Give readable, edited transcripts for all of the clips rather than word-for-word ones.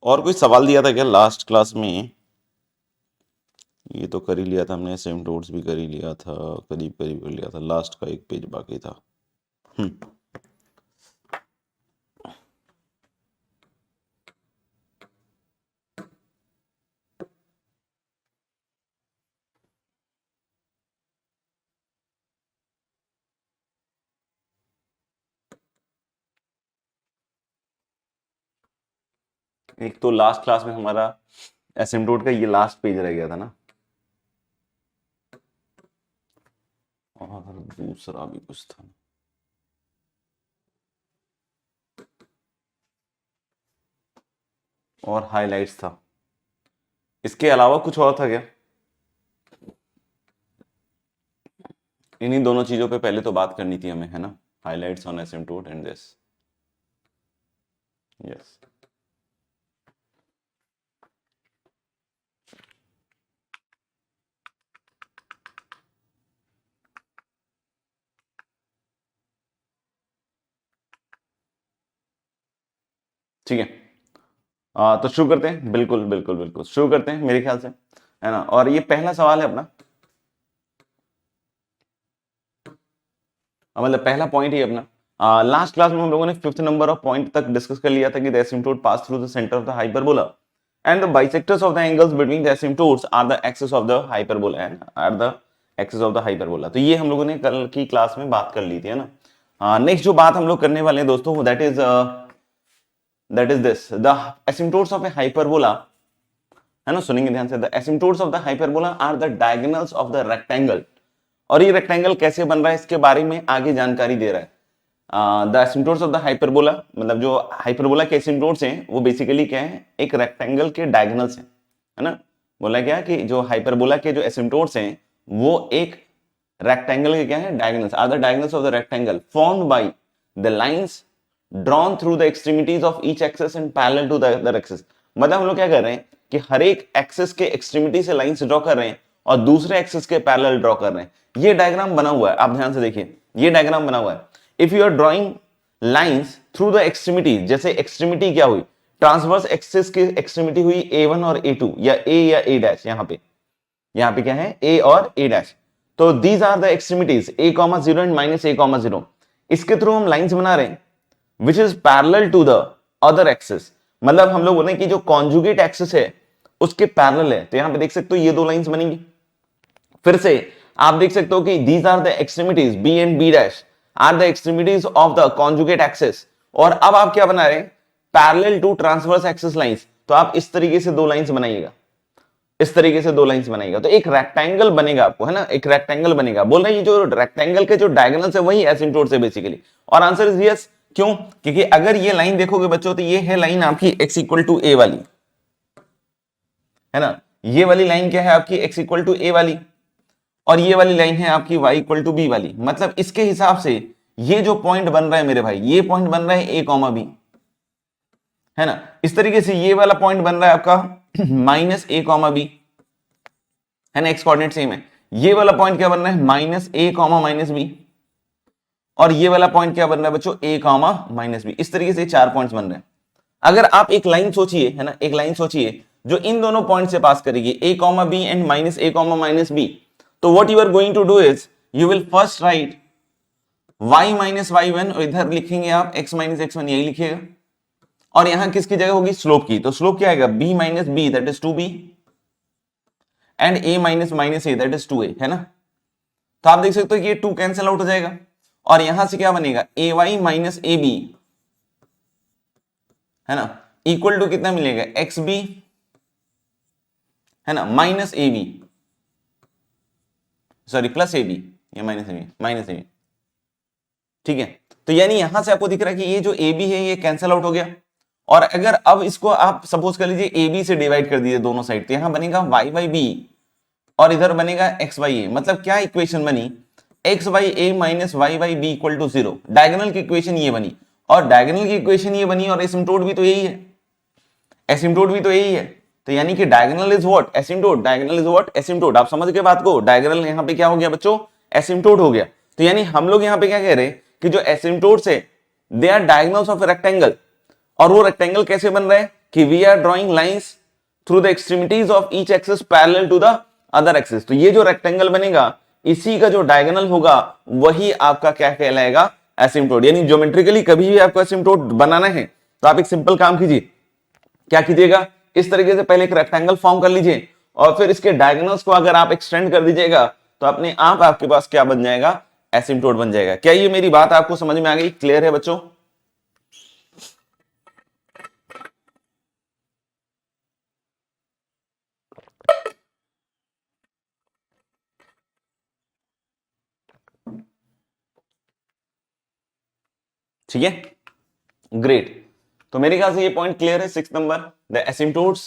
और कोई सवाल दिया था क्या लास्ट क्लास में? ये तो कर ही लिया था हमने, एसिम्प्टोट्स भी कर ही लिया था, करीब करीब कर लिया था, लास्ट का एक पेज बाकी था। एक तो लास्ट क्लास में हमारा एसिम्प्टोट का ये लास्ट पेज रह गया था ना, और दूसरा भी कुछ था। और हाइलाइट्स था। इसके अलावा कुछ और था क्या? इन्हीं दोनों चीजों पे पहले तो बात करनी थी हमें, है ना? Highlights on asymptote and this. Yes, ठीक है। तो शुरू करते हैं। बिल्कुल बिल्कुल बिल्कुल शुरू करते हैं मेरे ख्याल से, है ना? और ये पहला सवाल है अपना, मतलब पहला पॉइंट ही अपना। लास्ट क्लास में हम लोगों ने फिफ्थ नंबर ऑफ पॉइंट तक डिस्कस कर लिया था कि the asymptote pass through the centre of the hyperbola and the bisectors of the angles between the asymptotes are the axis of the hyperbola and are the axis of the hyperbola. तो ये हम लोगों ने कल की class में बात कर ली थी, है ना? नेक्स्ट जो बात हम लोग करने वाले हैं दोस्तों, that is this, the asymptotes of a hyperbola, है ना? सुनेंगे ध्यान से। The asymptotes of the hyperbola are the diagonals of the rectangle. और ये रेक्टेंगल कैसे बन रहा है इसके बारे में आगे जानकारी दे रहा है। The asymptotes of the hyperbola, मतलब जो हाइपरबोला के एसिम्प्टोट्स हैं वो बेसिकली क्या है, एक रेक्टेंगल के डायगोनल्स हैं, है ना? बोला क्या कि जो हाइपरबोला के जो एसिम्प्टोट्स हैं वो एक रेक्टेंगल के क्या है, diagonals are the diagonals of the rectangle formed by the lines drawn through the extremities of each axis and parallel to the other axis. मतलब हम लोग क्या कर रहे हैं कि हर एक एक्सिस के एक्सट्रीमिटी से लाइंस ड्रॉ कर रहे हैं और दूसरे एक्सिस के पैरेलल ड्रॉ कर रहे हैं। ये डायग्राम बना हुआ है, आप ध्यान से देखिए, ये डायग्राम बना हुआ है। If you are drawing lines through the extremity, जैसे एक्सट्रीमिटी क्या हुई, ट्रांसवर्स एक्सिस की एक्सट्रीमिटी हुई A1 और A2 या A या A डैश, यहां पे क्या है, A और A डैश। तो these are the extremities A,0 and -A,0। इसके थ्रू हम लाइंस बना रहे हैं which is parallel to the other axis. मतलब हम लोग बोले कि जो कॉन्जुगेट एक्सिस है उसके पैरेलल है। तो यहां पे देख सकते हो ये दो लाइंस बनेंगी। फिर से आप देख सकते हो कि these are the extremities B and B dash are the extremities of the conjugate axis. और अब आप क्या बना रहे हैं, parallel to transverse axis lines. तो आप इस तरीके से दो लाइंस बनाइएगा, इस तरीके से दो लाइंस बनाएगा तो एक रेक्टेंगल बनेगा आपको, है ना? एक रेक्टेंगल बनेगा। बोल रहे हैं जो रेक्टेंगल के जो डायगोनल्स है वही एसिम्प्टोट्स है बेसिकली। और आंसर इज यस। क्यों? क्योंकि अगर ये लाइन देखोगे बच्चों तो ये है लाइन आपकी x इक्वल टू a वाली, है ना? ये वाली लाइन क्या है आपकी, x इक्वल टू a वाली, और ये वाली लाइन है आपकी y इक्वल टू b वाली। मतलब इसके हिसाब से ये जो पॉइंट बन रहा है मेरे भाई, ये पॉइंट बन रहा है a कॉमा b, है ना? इस तरीके से ये वाला पॉइंट बन रहा है आपका -a कॉमा b, है ना? एक्स कोऑर्डिनेट सेम है। ये वाला पॉइंट क्या बन रहा है, -a कॉमा -b। और ये वाला पॉइंट क्या बन रहा है बच्चों, a कॉमा -b। इस तरीके से चार पॉइंट्स बन रहे हैं। अगर आप एक लाइन सोचिए, है ना, एक लाइन सोचिए जो इन दोनों पॉइंट से पास करेगी, a comma b and -a comma -b। तो what you are going to do is you will first write y minus y1, और इधर लिखेंगे आप x माइनस x1, यही लिखिएगा। और यहां किसकी जगह होगी, स्लोप की। तो स्लोप क्या आएगा, b minus b that is 2b and a minus minus a that is 2a, है ना? तो आप देख सकते हो कि ये 2 कैंसिल आउट हो जाएगा और यहां से क्या बनेगा, ay माइनस ab, है ना, इक्वल टू कितना मिलेगा, xb, है ना, minus ab, sorry plus ab, ये माइनस ab, ठीक है? तो यानी यहां से आपको दिख रहा है कि ये जो ab है ये कैंसिल आउट हो गया। और अगर अब इसको आप सपोज कर लीजिए ab से डिवाइड कर दीजिए दोनों साइड, तो यहां बनेगा y बाई b और इधर बनेगा x बाई a। मतलब क्या इक्वेशन बनी, x by a minus y by b equal to 0। Diagonal की इक्वेशन ये बनी, और डायगोनल की इक्वेशन ये बनी, और एसिम्प्टोट भी तो यही है, एसिम्प्टोट भी तो यही है। तो यानी कि diagonal is what, asymptote. Diagonal is what, asymptote. आप समझ गए बात को, डायगोनल यहां पे क्या हो गया बच्चों, एसिम्प्टोट हो गया। तो यानी हम लोग यहां पे क्या कह रहे हैं कि जो एसिम्प्टोट्स है they are diagonals of rectangle. और वो रेक्टेंगल कैसे बन रहा है, कि we are drawing lines through the extremities of each axis parallel to the other axis. तो ये जो रेक्टेंगल बनेगा इसी का जो डायगोनल होगा वही आपका क्या कहलाएगा, एसिम्प्टोट। यानी ज्योमेट्रिकली कभी भी आपको एसिम्प्टोट बनाना है तो आप एक सिंपल काम कीजिए, क्या कीजिएगा, इस तरीके से पहले एक रेक्टेंगल फॉर्म कर लीजिए और फिर इसके डायगोनल्स को अगर आप एक्सटेंड कर दीजिएगा तो अपने आप आपके पास क्या बन जाएगा, एसिम्प्टोट बन जाएगा। क्या ये मेरी बात आपको समझ में आ गई, क्लियर है बच्चों? ठीक है, ग्रेट। तो मेरे ख्याल से ये पॉइंट क्लियर है। 6 number, the asymptotes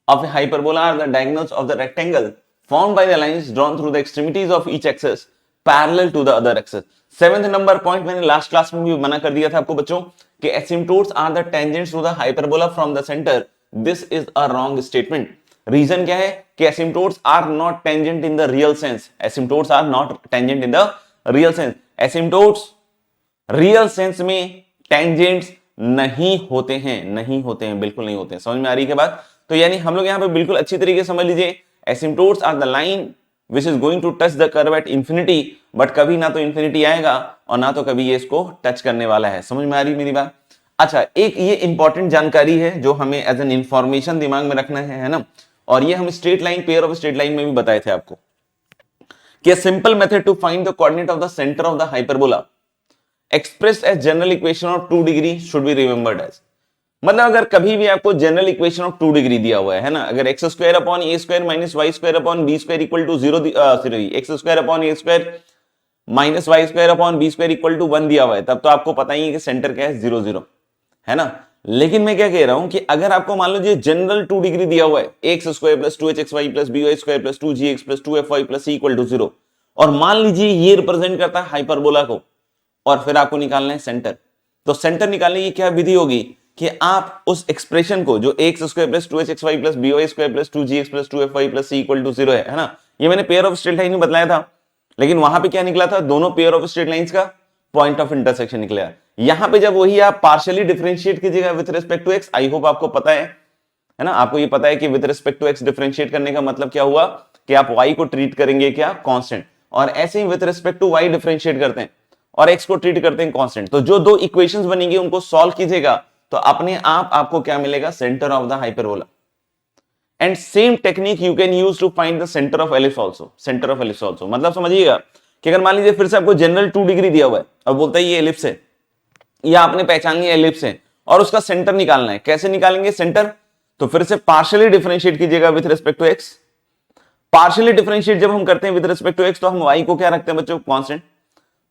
of a hyperbola are the diagonals of the rectangle formed by the lines drawn through the extremities of each axis parallel to the other axis। 7th number point मैंने last class में भी मना कर दिया था आपको बच्चों कि asymptotes are the tangents to the hyperbola from the centre. This is a wrong statement. Reason क्या है कि asymptotes are not tangent in the real sense. Asymptotes are not tangent in the real sense. Asymptotes real sense में tangents नहीं होते हैं, नहीं होते हैं, बिल्कुल नहीं होते हैं। समझ में आ रही है बात? तो यानी हम लोग यहां पे बिल्कुल अच्छी तरीके से समझ लीजिए, asymptotes are the line which is going to touch the curve at infinity, but कभी ना तो इंफिनिटी आएगा और ना तो कभी ये इसको टच करने वाला है। समझ में आ रही मेरी बात? अच्छा, एक ये इंपॉर्टेंट जानकारी है जो हमें एज एन इंफॉर्मेशन दिमाग में रखना है ना, और ये हम straight line, pair of straight line में भी बताए थे आपको कि simple method to find the coordinate of the centre of the hyperbola expressed as general equation of 2 degree should be remembered as। मतलब अगर कभी भी आपको जनरल इक्वेशन ऑफ 2 डिग्री दिया हुआ है ना, अगर x square upon a square minus y square upon b square equal to 0, x square upon a square minus y square upon b square equal to 1 दिया हुआ है, तब तो आपको पता ही है कि सेंटर क्या है, 0 0, है ना। लेकिन मैं क्या कह रहा हूं कि अगर आपको मान लीजिए जनरल 2 डिग्री दिया हुआ है, x square plus 2hxy plus by square plus 2gx plus 2fy plus c equal to 0, और मान लीजिए ये रिप्रेजेंट करता है हाइपरबोला को, और फिर आपको निकालना है सेंटर। तो सेंटर निकालने की क्या विधि होगी कि आप उस एक्सप्रेशन को जो x square plus 2hxy plus by square plus 2gx plus 2fy plus c equal to 0 है ना, ये मैंने पेयर ऑफ स्ट्रेट लाइन में बताया था, लेकिन वहां पे क्या निकला था, दोनों पेयर ऑफ स्ट्रेट लाइंस का पॉइंट ऑफ इंटरसेक्शन निकला। यहां पे जब वही आप पार्शियली डिफरेंशिएट कीजिएगा with respect to x, I hope आपको पता है ना, आपको ये पता है कि with respect to x differentiate करने का मतलब क्या हुआ कि आप y को ट्रीट करेंगे क्या, कांस्टेंट, और ऐसे ही with respect to y differentiate करते हैं और x को ट्रीट करते हैं कांस्टेंट। तो जो दो इक्वेशंस बनेंगी उनको सॉल्व कीजिएगा तो अपने आप आपको क्या मिलेगा, centre of the hyperbola. And same technique you can use to find the centre of ellipse also. Centre of ellipse also मतलब समझिएगा कि अगर मान लीजिए फिर से आपको जनरल 2 डिग्री दिया हुआ है और बोलता है ये एलिप्स है, या आपने पहचान लिया एलिप्स है और उसका सेंटर निकालना है, कैसे निकालेंगे सेंटर, तो फिर से पार्शियली डिफरेंशिएट कीजिएगा with respect to x. Partially differentiate जब हम करते हैं विद रिस्पेक्ट टू एक्स तो हम y को क्या रखते हैं बच्चों, कांस्टेंट।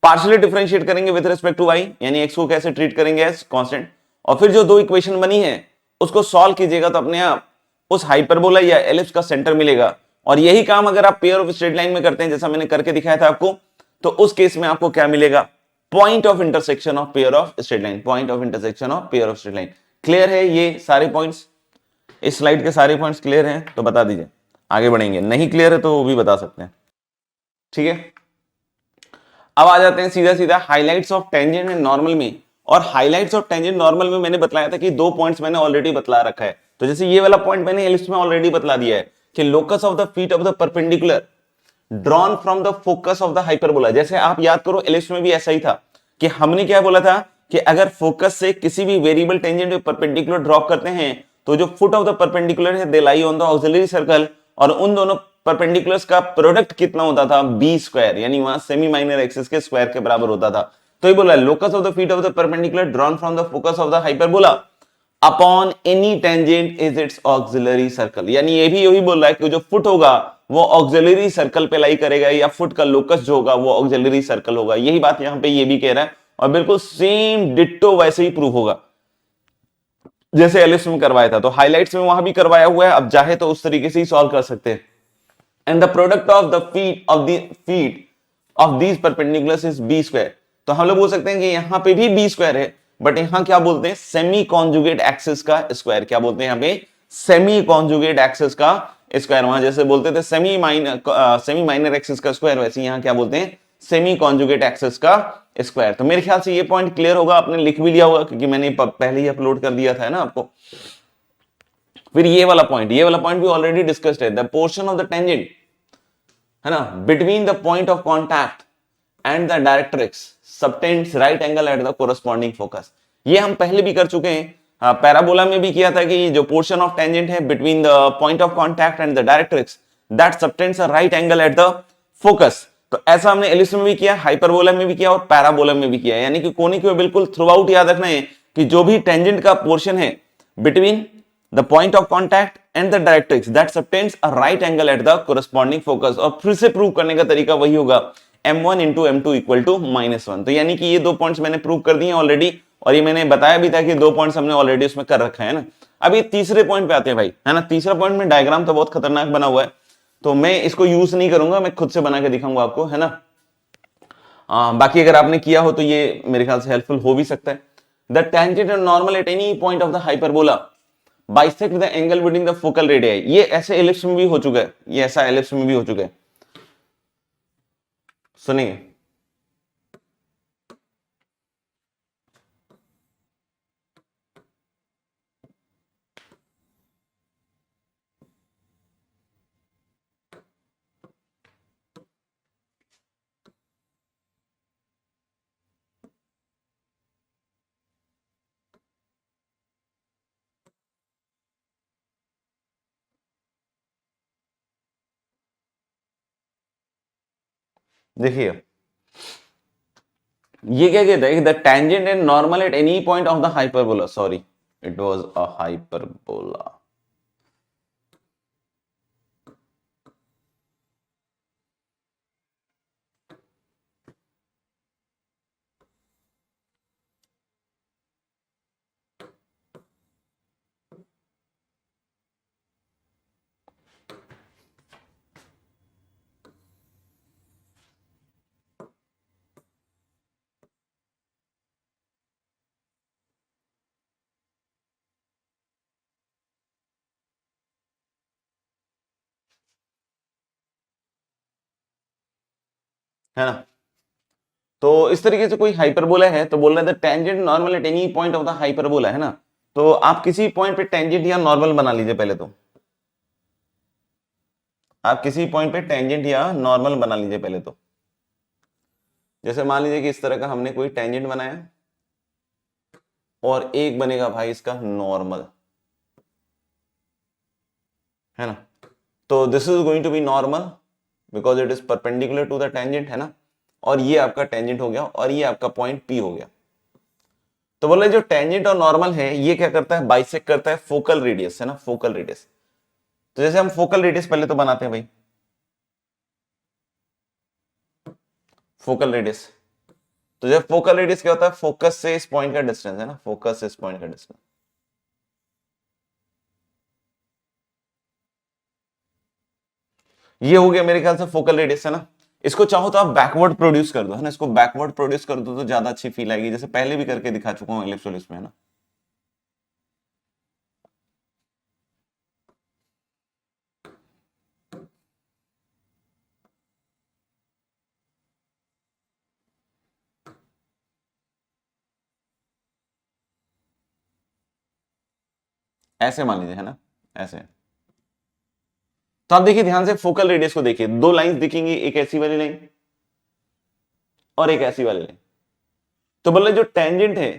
पार्शियली डिफरेंशिएट करेंगे विद रिस्पेक्ट टू y, यानी x को कैसे ट्रीट करेंगे एज कांस्टेंट, और फिर जो दो इक्वेशन बनी है उसको सॉल्व कीजिएगा तो अपने आप उस हाइपरबोला या एलिप्स का सेंटर मिलेगा। और यही काम अगर आप पेयर ऑफ स्ट्रेट लाइन में करते हैं जैसा मैंने करके दिखाया था आपको, तो उस केस में आपको क्या मिलेगा, point of intersection of pair of straight line, point of intersection of pair of straight line. Clear है ये सारे पॉइंट्स, इस स्लाइड के सारे पॉइंट्स क्लियर हैं तो बता दीजिए, आगे बढ़ेंगे। नहीं क्लियर है तो वो भी बता सकते हैं, ठीक है। अब आ जाते हैं सीधा सीधा highlights of tangent and normal में। और हाइलाइट्स ऑफ टेंजेंट नॉर्मल में मैंने बतलाया था कि दो पॉइंट्स मैंने ऑलरेडी बतला रखा है। तो जैसे ये वाला पॉइंट मैंने एलिप्स में ऑलरेडी बतला दिया है कि locus of the feet of the perpendicular drawn from the focus of the hyperbola. जैसे आप याद करो एलिप्स में भी ऐसा ही था कि हमने क्या बोला था कि अगर फोकस से किसी भी वेरिएबल टेंजेंट पे परपेंडिकुलर ड्रॉप करते हैं तो जो फुट ऑफ द परपेंडिकुलर है they lie on the auxiliary circle, और उन दोनों परपेंडिकुलर्स का प्रोडक्ट कितना होता था, बी स्क्वायर, यानी वहां सेमी माइनर एक्सिस के स्क्वायर के बराबर होता था। तो ये बोला locus of the feet of the perpendicular drawn from the focus of the hyperbola upon any tangent is it's auxiliary circle. यानी ये भी यही बोल रहा है कि जो फुट होगा वो ऑक्सिलरी सर्कल पे लाई करेगा, या फुट का लोकस जो होगा वो ऑक्सिलरी सर्कल होगा। यही बात यहां पे ये भी कह रहा है, और बिल्कुल सेम डिट्टो वैसे ही प्रूव होगा जैसे एलिप्स में करवाया था। तो हाइलाइट्स में वहां भी करवाया हुआ है, अब चाहे तो उस तरीके से ही सॉल्व कर सकते हैं। And the product of the feet of these perpendiculars is b square. तो हम लोग बोल सकते हैं कि यहां पे भी बी स्क्वायर है, बट यहां क्या बोलते हैं, सेमी कॉन्जुगेट एक्सिस का स्क्वायर। क्या बोलते हैं यहां पे, सेमी कॉन्जुगेट एक्सिस का स्क्वायर। वहां जैसे बोलते थे सेमी माइनर एक्सिस का स्क्वायर, वैसे यहां क्या बोलते हैं, सेमी कॉन्जुगेट एक्सिस का स्क्वायर। तो मेरे ख्याल से ये पॉइंट क्लियर होगा, आपने लिख भी लिया होगा क्योंकि मैंने पहले ही अपलोड कर दिया था ना आपको। फिर ये वाला पॉइंट भी ऑलरेडी डिस्कस्ड है, the portion of the tangent, है ना, between the point of contact and the directrix subtends right angle at the corresponding focus. ये हम पहले भी कर चुके हैं, पैराबोला में भी किया था कि जो पोर्शन ऑफ टेंजेंट है between the point of contact and the directrix that subtends a right angle at the focus. तो ऐसा हमने एलिप्स में भी किया, हाइपरबोला में भी किया और पैराबोला में भी किया, यानी कि कोनिक में बिल्कुल थ्रू आउट याद रखना है कि जो भी टेंजेंट का पोर्शन है between the point of contact and the directrix that subtends a right angle at the corresponding focus. और फिर से प्रूव करने का तरीका वही होगा, m1 into m2 equal to -1। तो यानी कि ये दो पॉइंट्स मैंने प्रूव कर दिए ऑलरेडी, और ये मैंने बताया भी था कि दो पॉइंट्स हमने ऑलरेडी उसमें कर रखा है ना। अब ये तीसरे पॉइंट पे आते हैं भाई, है ना। तीसरा पॉइंट में डायग्राम तो बहुत खतरनाक बना हुआ है, तो मैं इसको यूज नहीं करूंगा, मैं खुद से बना के दिखाऊंगा आपको, है ना। बाकी अगर आपने किया हो तो ये मेरे ख्याल से हेल्पफुल हो भी सकता है। The tangent and normal at any point of the hyperbola bisect the angle between the focal radii. ये ऐसे एलिप्स में भी हो चुका है, ये ऐसा एलिप्स में भी हो चुका है, सुनिए। देखिए ये क्या कहता है, the tangent and normal at any point of the hyperbola, sorry it was a hyperbola, है ना। तो इस तरीके से कोई हाइपरबोला है तो बोल रहे थे tangent normal at any point of the hyperbola, है ना। तो आप किसी पॉइंट पे टेंजेंट या नॉर्मल बना लीजिए पहले, तो आप किसी पॉइंट पे टेंजेंट या नॉर्मल बना लीजिए पहले। तो जैसे मान लीजिए कि इस तरह का हमने कोई टेंजेंट बनाया और एक बनेगा भाई इसका नॉर्मल, है ना। तो this is going to be normal because it is perpendicular to the tangent, है ना। और ये आपका टेंजेंट हो गया और ये आपका पॉइंट पी हो गया। तो बोले जो टेंजेंट और नॉर्मल है ये क्या करता है, बाइसेक्ट करता है फोकल रेडियस, है ना, फोकल रेडियस। तो जैसे हम फोकल रेडियस पहले तो बनाते हैं भाई, फोकल रेडियस। तो जब फोकल रेडियस क्या होता है, फोकस से इस पॉइंट का डिस्टेंस, है ना, फोकस से इस पॉइंट का डिस्टेंस। ये हो गया मेरे ख्याल से फोकल रेडियस, है ना। इसको चाहो तो आप बैकवर्ड प्रोड्यूस कर दो, है ना, इसको बैकवर्ड प्रोड्यूस कर दो तो ज्यादा अच्छी फील आएगी, जैसे पहले भी करके दिखा चुका हूं एलिप्स में, है ना। ऐसे मान लीजिए, है ना, ऐसे। तो आप देखिए ध्यान से फोकल रेडियस को देखिए, दो लाइंस दिखेंगी, एक ऐसी वाली लाइन और एक ऐसी वाली लाइन। तो बोले जो टेंजेंट है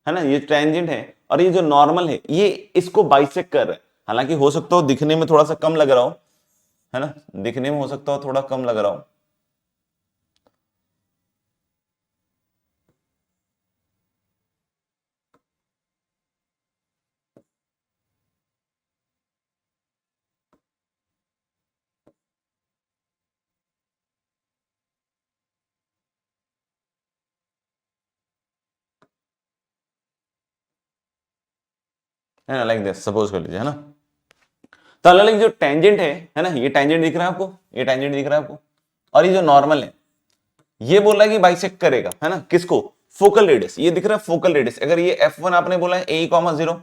ना, ये टेंजेंट है और ये जो नॉर्मल है ये इसको बाइसेक्ट कर रहा है। हालांकि हो सकता हो दिखने में थोड़ा सा कम लग रहा हो, है ना, दिखने में हो सकता हो थोड़ा कम लग रहा हो, है ना, लाइक दिस सपोज कर लीजिए, है ना। तो अलग जो टेंजेंट है ना, ये टेंजेंट दिख रहा है आपको, ये टेंजेंट दिख रहा है आपको, और ये जो नॉर्मल है ये बोल रहा है कि बाइसेक्ट करेगा, है ना, किसको, फोकल रेडियस। ये दिख रहा है फोकल रेडियस, अगर ये f1 आपने बोला है a,0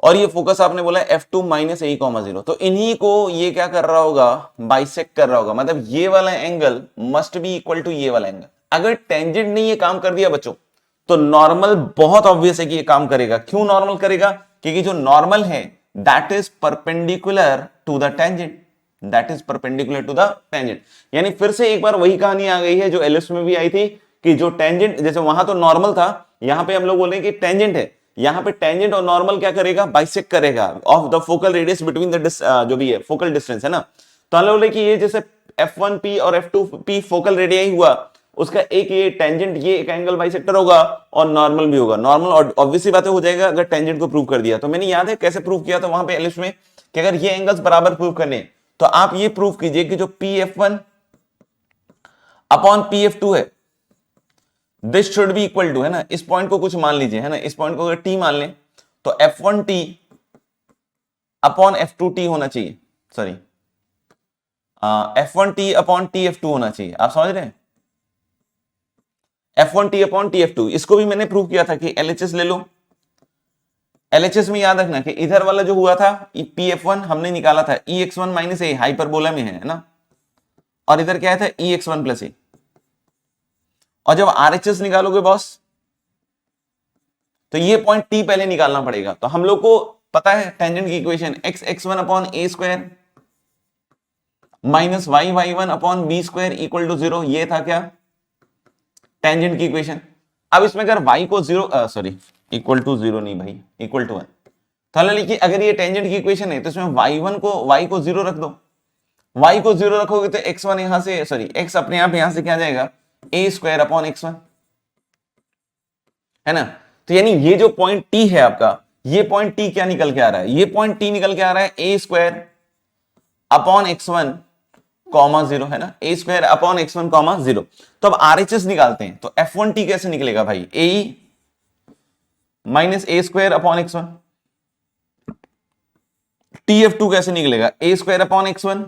और ये फोकस आपने बोला है f2 माइनस a,0, तो इन्हीं को ये क्या कर रहा होगा, बाइसेक्ट कर रहा होगा। मतलब ये वाला angle must be equal to ये वाला एंगल। अगर टेंजेंट ने ये काम कर दिया बच्चों तो नॉर्मल बहुत ऑब्वियस है कि ये काम करेगा। क्यों नॉर्मल करेगा, क्योंकि जो नॉर्मल है that is perpendicular to the tangent, that is perpendicular to the tangent. यानी फिर से एक बार वही कहानी आ गई है जो एलिप्स में भी आई थी कि जो टेंजेंट, जैसे वहां तो नॉर्मल था, यहां पे हम लोग बोल रहे हैं कि टेंजेंट है, यहां पे टेंजेंट और नॉर्मल क्या करेगा, बाइसेक्ट करेगा of the focal radius between the जो भी है फोकल डिस्टेंस है ना। तो हम लोग बोले कि ये जैसे f1p और f2p फोकल रेडियस हुआ, उसका एक ये टेंजेंट, ये एक एंगल बाइसेक्टर होगा और नॉर्मल भी होगा। नॉर्मल और ऑब्वियसली बात हो जाएगा अगर टेंजेंट को प्रूव कर दिया। तो मैंने याद है कैसे प्रूव किया था वहां पे एलिप्स में कि अगर ये एंगल्स बराबर प्रूव करने तो आप ये प्रूव कीजिए कि जो pf1 अपॉन pf2 है this should be equal to, है ना, इस पॉइंट को कुछ मान लीजिए, है ना, इस पॉइंट को अगर t मान लें तो f1t अपॉन f2t होना चाहिए, सॉरी f1t अपॉन tf2 होना चाहिए। आप समझ रहे हैं, f1t अपॉन tf2। इसको भी मैंने प्रूव किया था कि LHS ले लो। LHS में याद रखना कि इधर वाला जो हुआ था pf1 हमने निकाला था ex1 माइनस ए, हाइपरबोला में है ना, और इधर क्या था ex1 प्लस ए। और जब RHS निकालोगे बॉस तो ये पॉइंट t पहले निकालना पड़ेगा। तो हम लोग को पता है टेंजेंट की equation x1 upon a square minus y1 upon b square equal to 0, ये था क्या टेंजेंट की इक्वेशन। अब इसमें अगर y को 0 सॉरी इक्वल टू 0 नहीं भाई, इक्वल टू 1, तो लिखिए अगर ये टेंजेंट की इक्वेशन है तो इसमें y को 0 रख दो। y को 0 रखोगे तो x1 यहां से, सॉरी x अपने आप यहां से क्या जाएगा ए स्क्वायर अपॉन x1, है ना। तो यानी ये जो पॉइंट t है आपका, ये पॉइंट t क्या निकल के आ रहा है, ये पॉइंट t निकल के आ रहा है a square upon x1 comma 0, है ना, a square upon x1 comma 0। तो अब RHS निकालते हैं तो f1t कैसे निकलेगा भाई, a minus a square upon x1, tf2 कैसे निकलेगा, a square upon x1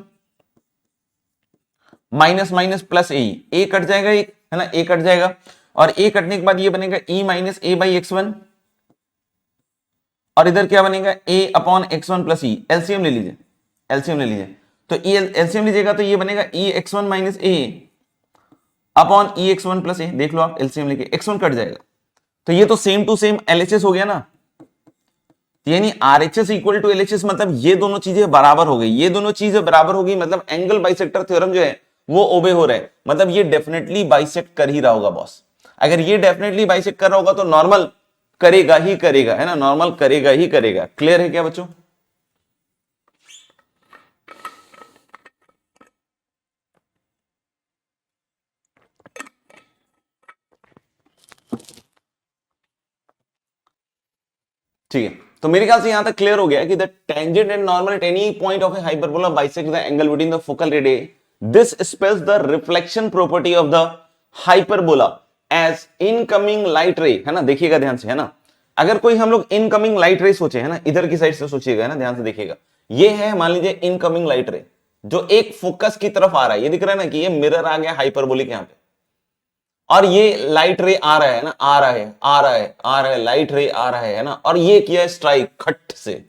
minus minus plus a cut जाएगा एक, है ना, ए कट जाएगा, और ए कटने के बाद ये बनेगा e minus a by x1, और इधर क्या बनेगा a upon x1 plus E. LCM ले लीजिए, एलसीएम ले लीजिए, तो एलसीएम लीजिएगा तो ये बनेगा e x1 माइनस ए अपॉन ई x1 प्लस ए। देख लो आप एलसीएम लेके x1 कट जाएगा, तो ये तो सेम टू सेम LHS हो गया ना। यानी RHS इक्वल टू LHS मतलब ये दोनों चीजें बराबर हो गई, ये दोनों चीजें बराबर हो गई, मतलब एंगल बाइसेक्टर थ्योरम जो है वो ओबे हो रहा है, मतलब ये डेफिनेटली बाइसेक्ट कर ही रहा होगा बॉस। अगर ये डेफिनेटली बाइसेक्ट कर रहा होगा तो नॉर्मल करेगा ही करेगा, है ना, नॉर्मल करेगा ही करेगा। क्लियर है क्या बच्चों? ठीक है, तो मेरे ख्याल से यहां तक क्लियर हो गया कि the tangent and normal at any point of a hyperbola bisect the angle between the focal radius. This spells the reflection property of the hyperbola as incoming light ray, है ना, देखिएगा ध्यान से, है ना, अगर कोई हम लोग इनकमिंग लाइट रे सोचे, है ना, इधर की साइड से सोचिएगा, है ना, ध्यान से देखिएगा, ये है मान लीजिए इनकमिंग लाइट रे जो एक फोकस की तरफ आ रहा है, ये दिख रहा है ना कि ये मिरर आ गया हाइपरबोलिक यहां पे, और ये लाइट रे आ रहा है ना, आ रहा है, आ रहा है, आ रहा है, लाइट रे आ रहा है ना, और ये किया स्ट्राइक खट से।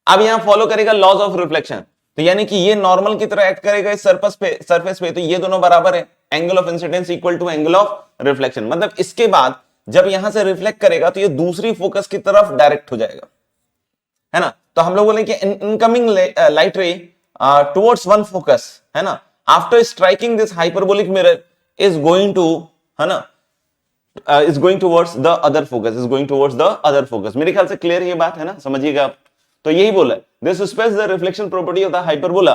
अब यहां फॉलो करेगा लॉज ऑफ रिफ्लेक्शन, तो यानी कि ये नॉर्मल की तरह एक्ट करेगा इस सरफेस पे, तो ये दोनों बराबर है, angle of incidence equal to angle of reflection. मतलब इसके बाद जब यहां से रिफ्लेक्ट करेगा तो ये दूसरी फोकस की तरफ डायरेक्ट हो जाएगा, है ना। तो हम लोग बोले कि इनकमिंग लाइट रे टुवर्ड्स वन फोकस, है ना, after striking this hyperbolic mirror is going to, है ना, is going towards the other focus, is going towards the other focus। मेरे ख्याल से क्लियर ये बात है ना, समझिएगा आप। तो यही बोला है, this spells the reflection property of the hyperbola,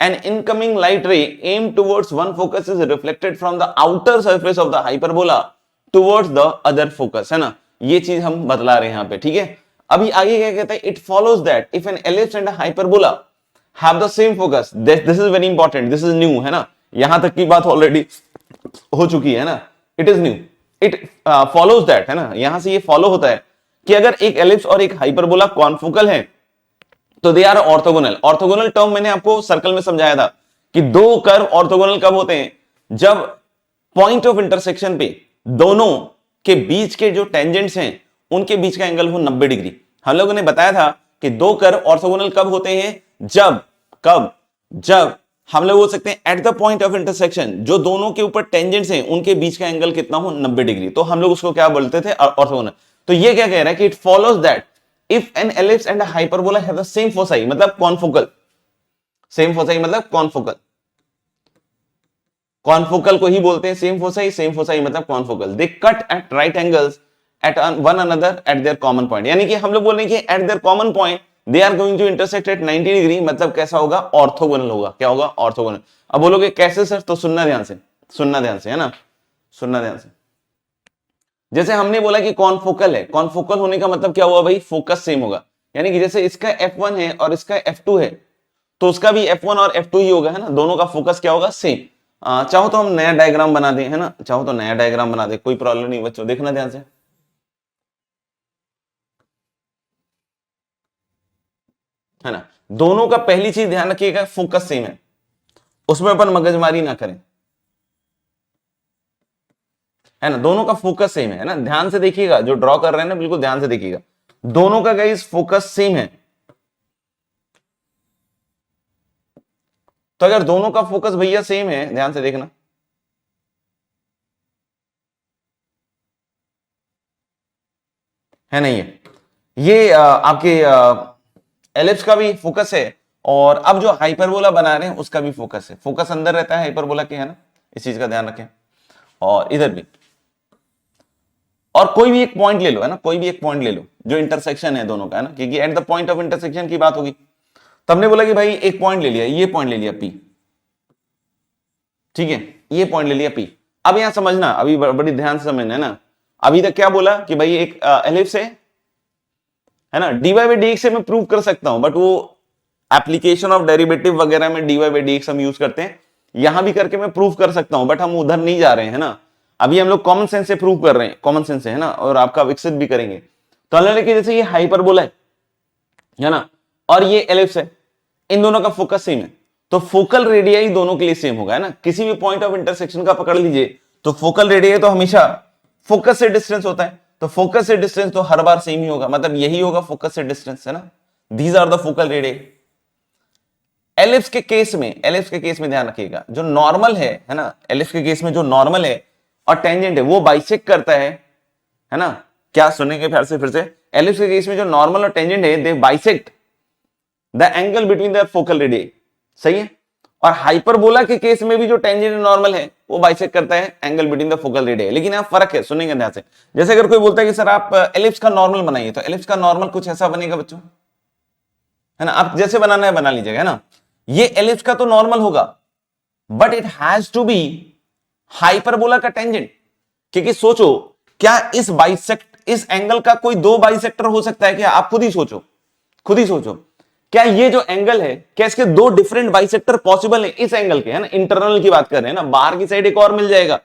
an incoming light ray aimed towards one focus is reflected from the outer surface of the hyperbola towards the other focus, है ना, ये चीज हम बतला रहे हैं यहाँ पे, ठीक है। अभी आगे क्या कहता है, it follows that if an ellipse and a hyperbola have the same focus, this is very important, this is new, है ना, यहां तक की बात ऑलरेडी हो चुकी है ना, it is new, it follows that, है ना, यहां से ये फॉलो होता है कि अगर एक एलिप्स और एक हाइपरबोला कॉन्फोकल है तो they are orthogonal. Orthogonal term मैंने आपको सर्कल में समझाया था कि दो कर्व ऑर्थोगोनल कब होते हैं, जब पॉइंट ऑफ इंटरसेक्शन पे दोनों के बीच के जो टेंजेंट्स हैं उनके बीच का एंगल हो 90 डिग्री। हम लोगों ने बताया था कि दो कर्व ऑर्थोगोनल कब होते हैं, जब हम लोग बोल सकते हैं eight the point of intersection जो दोनों के ऊपर टेंजेंट्स हैं उनके बीच का एंगल कितना हो 90 डिग्री, तो हम लोग उसको क्या बोलते थे ऑर्थोगोनल। तो ये क्या कह रहा है कि it follows that if an ellipse and hyperbola have the same foci, मतलब कॉन्फोकल, सेम फोसाई मतलब कॉन्फोकल, कॉन्फोकल को ही बोलते हैं सेम फोसाई, सेम फोसाई मतलब confocal. They cut at right angles at one another at their common point, यानी कि हम लोग बोल रहे हैं कि at their common point they are going to intersect at 90 degree, मतलब कैसा होगा, ऑर्थोगोनल होगा। क्या होगा, ऑर्थोगोनल। अब बोलोगे कैसे सर, तो सुनना ध्यान से, सुनना ध्यान से, है ना, सुनना ध्यान से। जैसे हमने बोला कि कॉन्फोकल है, कॉन्फोकल होने का मतलब क्या हुआ भाई, फोकस सेम होगा, यानी कि जैसे इसका F1 है और इसका F2 है, तो उसका भी F1 और F2 ही होगा, है ना, दोनों का फोकस क्या होगा, सेम। चाहो तो हम नया डायग्राम बना दें, है ना, चाहो तो नया डायग्राम बना दे, कोई प्रॉब्लम नहीं बच्चों, देखना ध्यान से। है ना, दोनों का पहली चीज ध्यान रखिएगा, फोकस सेम है, उसमें अपन मगजमारी ना करें, है ना, दोनों का फोकस सेम है ना, ध्यान से देखिएगा, जो ड्रॉ कर रहे हैं ना बिल्कुल ध्यान से देखिएगा, दोनों का गाइस फोकस सेम है। तो अगर दोनों का फोकस भैया सेम है, ध्यान से देखना, है नहीं है, ये आपके एलिप्स का भी फोकस है, और अब जो हाइपरबोला बना रहे हैं उसका भी फोकस है, फोकस अंदर रहता है हाइपरबोला के, है ना, इस चीज का ध्यान रखें। और इधर भी, और कोई भी एक पॉइंट ले लो, है ना, कोई भी एक पॉइंट ले लो जो इंटरसेक्शन है दोनों का, है ना, क्योंकि eight the point of intersection की बात होगी। तो हमने बोला कि भाई एक पॉइंट ले लिया, ये पॉइंट ले लिया P, ठीक है, ये पॉइंट ले लिया P। अब यहां समझना, अभी बड़ी ध्यान से समझना, है ना, अभी तक क्या बोला कि भाई एक एलिप्स है ना, dy बाई dx से मैं प्रूव कर सकता हूं, बट वो एप्लीकेशन ऑफ डेरिवेटिव वगैरह में dy बाई dx हम यूज करते हैं, यहां भी करके मैं प्रूव कर सकता हूं, बट हम उधर नहीं जा रहे हैं, है ना, अभी हम लोग कॉमन सेंस से प्रूव कर रहे हैं, कॉमन सेंस से, है ना, और आपका विकसित भी करेंगे। तो अलग जैसे ये हाइपरबोला है ना, और ये एलिप्स है, इन दोनों का फोकस सेम है, तो फोकल रेडियाई दोनों के लिए सेम होगा, है ना, किसी भी पॉइंट ऑफ इंटरसेक्शन का पकड़ लीजिए, तो फोकल रेडियाई तो हमेशा फोकस से डिस्टेंस होता है, तो फोकस से डिस्टेंस तो हर बार सेम ही होगा, मतलब यही होगा फोकस से डिस्टेंस, है ना, these are the focal radii. Ellipse के केस में, एलिप्स के केस में ध्यान रखिएगा, जो नॉर्मल है ना, एलिप्स के केस में जो नॉर्मल है और टेंजेंट है वो बाइसेक्ट करता है ना, क्या सुनेंगे फिर से, एलिप्स के केस में जो नॉर्मल और टेंजेंट है they bisect the angle between the focal radii, सही है। और हाइपरबोला के केस में भी जो टेंजेंट नॉर्मल है वो बाइसेक्ट करता है angle between the focal radii, लेकिन यहां फर्क है, सुनेंगे ध्यान से। जैसे अगर कोई बोलता है कि सर आप एलिप्स का नॉर्मल बनाइए, तो एलिप्स का नॉर्मल कुछ ऐसा बनेगा बच्चों, है ना, आप जैसे बनाना है बना लीजिएगा, है ना, ये एलिप्स का तो नॉर्मल होगा, but it has to be hyperbola का टेंजेंट, क्योंकि सोचो क्या इस एंगल का कोई दो बाइसेक्टर हो सकता है क्या, आप खुद ही सोचो, खुद ही सोचो, क्या ये जो एंगल है, क्या इसके दो डिफरेंट बाइसेक्टर पॉसिबल है इस एंगल के, है ना, इंटरनल की बात कर रहे हैं ना, बाहर की साइड एक और मिल जाएगा,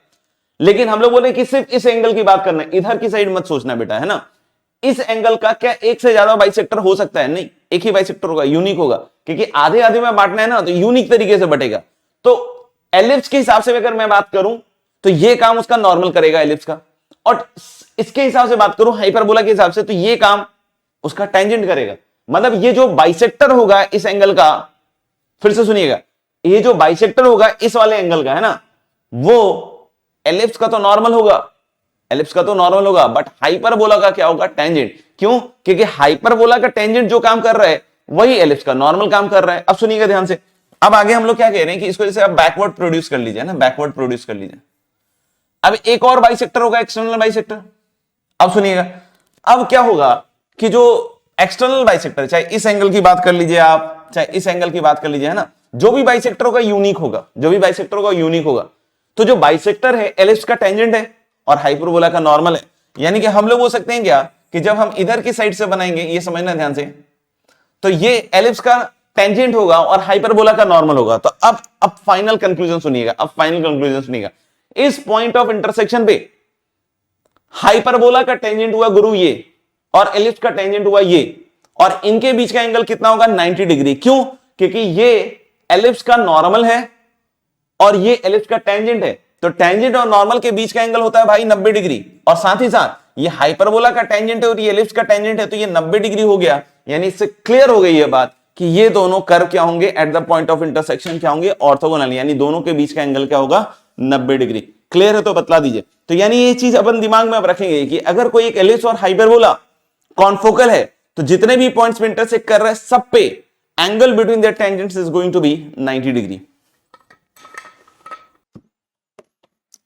लेकिन हम लोग बोले कि सिर्फ इस एंगल की बात करना है, इधर की साइड मत सोचना बेटा, है ना, इस एंगल का क्या एक से ज्यादा बाइसेक्टर हो सकता है, नहीं, एक ही बाइसेक्टर होगा, यूनिक होगा, क्योंकि आधे आधे में बांटना है ना, तो यूनिक तरीके से बटेगा। तो एलिप्स के हिसाब से अगर मैं बात करूं तो ये काम उसका नॉर्मल करेगा एलिप्स का, और इसके हिसाब से बात करूं हाइपरबोला के हिसाब से, तो ये काम उसका टेंजेंट करेगा, मतलब ये जो बाइसेक्टर होगा इस एंगल का, फिर से सुनिएगा, ये जो बाइसेक्टर होगा इस वाले एंगल का, है ना, वो एलिप्स का तो नॉर्मल होगा, एलिप्स का तो नॉर्मल होगा, बट हाइपरबोला का क्या होगा, टेंजेंट। क्यों, क्योंकि हाइपरबोला का टेंजेंट जो काम कर रहा है वही एलिप्स का नॉर्मल काम कर रहा है। अब सुनिएगा ध्यान से, अब आगे हम लोग क्या कह रहे हैं कि इसको जैसे आप बैकवर्ड प्रोड्यूस कर लीजिए ना, बैकवर्ड प्रोड्यूस कर लीजिए। अब एक और बाइसेक्टर होगा, एक्सटर्नल बाइसेक्टर। अब सुनिएगा, अब क्या होगा कि जो एक्सटर्नल बाइसेक्टर, चाहे इस एंगल की बात कर लीजिए आप, चाहे इस एंगल की बात कर लीजिए, है ना, जो भी बाइसेक्टर होगा यूनिक होगा, जो भी बाइसेक्टर होगा यूनिक होगा। तो जो बाइसेक्टर है एलिप्स का टेंजेंट है और हाइपरबोला का नॉर्मल है, यानी कि हम लोग बोल सकते हैं क्या कि जब हम इधर की साइड से बनाएंगे, ये समझना ध्यान से, तो ये एलिप्स का टेंजेंट होगा और हाइपरबोला का नॉर्मल होगा। तो अब फाइनल कंक्लूजन सुनिएगा, अब फाइनल कंक्लूजन सुनिएगा, इस पॉइंट ऑफ इंटरसेक्शन पे हाइपरबोला का टेंजेंट हुआ गुरु ये, और एलिप्स का टेंजेंट हुआ ये, और इनके बीच का एंगल कितना होगा, 90 डिग्री। क्यों, क्योंकि ये एलिप्स का नॉर्मल है और ये एलिप्स का टेंजेंट है, तो टेंजेंट और नॉर्मल के बीच का एंगल होता है भाई 90 डिग्री, और साथ ही साथ ये हाइपरबोला का टेंजेंट है और ये एलिप्स का टेंजेंट है, तो ये 90 डिग्री हो गया। यानी इससे क्लियर हो गई ये बात कि ये दोनों कर्व क्या होंगे, eight the point of intersection क्या होंगे, ऑर्थोगोनल, यानी दोनों के बीच का एंगल क्या होगा, 90 डिग्री। क्लियर है तो बतला दीजिए। तो यानी ये चीज अपन दिमाग में अब रखेंगे कि अगर कोई एक एलिप्स और हाइपरबोला कॉन्फोकल है तो जितने भी पॉइंट्स में इंटरसेक्ट कर रहा है सब पे angle between their tangents is going to be 90 degree.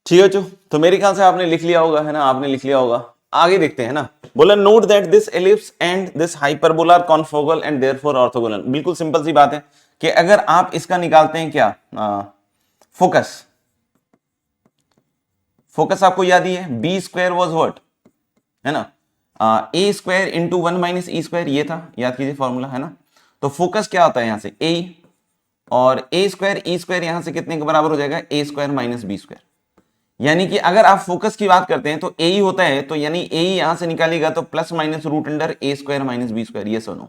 ठीक है तो मेरे ख्याल से आपने लिख लिया होगा, है ना, आपने लिख लिया होगा। आगे देखते हैं ना, बोला note that this ellipse and this hyperbola are confocal and therefore orthogonal. बिल्कुल सिंपल सी बात है कि अगर आप इसका निकालते हैं क्या फोकस, फोकस आपको याद ही है, बी स्क्वायर वॉज व्हाट, है ना, a square into 1 minus E square, ये था, याद कीजिए फॉर्मूला, है ना। तो फोकस क्या होता है यहां से ए, और ए स्क्वायर ई स्क्वायर यहां से कितने के बराबर हो जाएगा, ए स्क्वायर माइनस बी स्क्वायर। यानी कि अगर आप फोकस की बात करते हैं तो ए ही होता है, तो यानी ए ही यहां से निकालेगा तो plus minus root under a square minus b square, ये सुनो,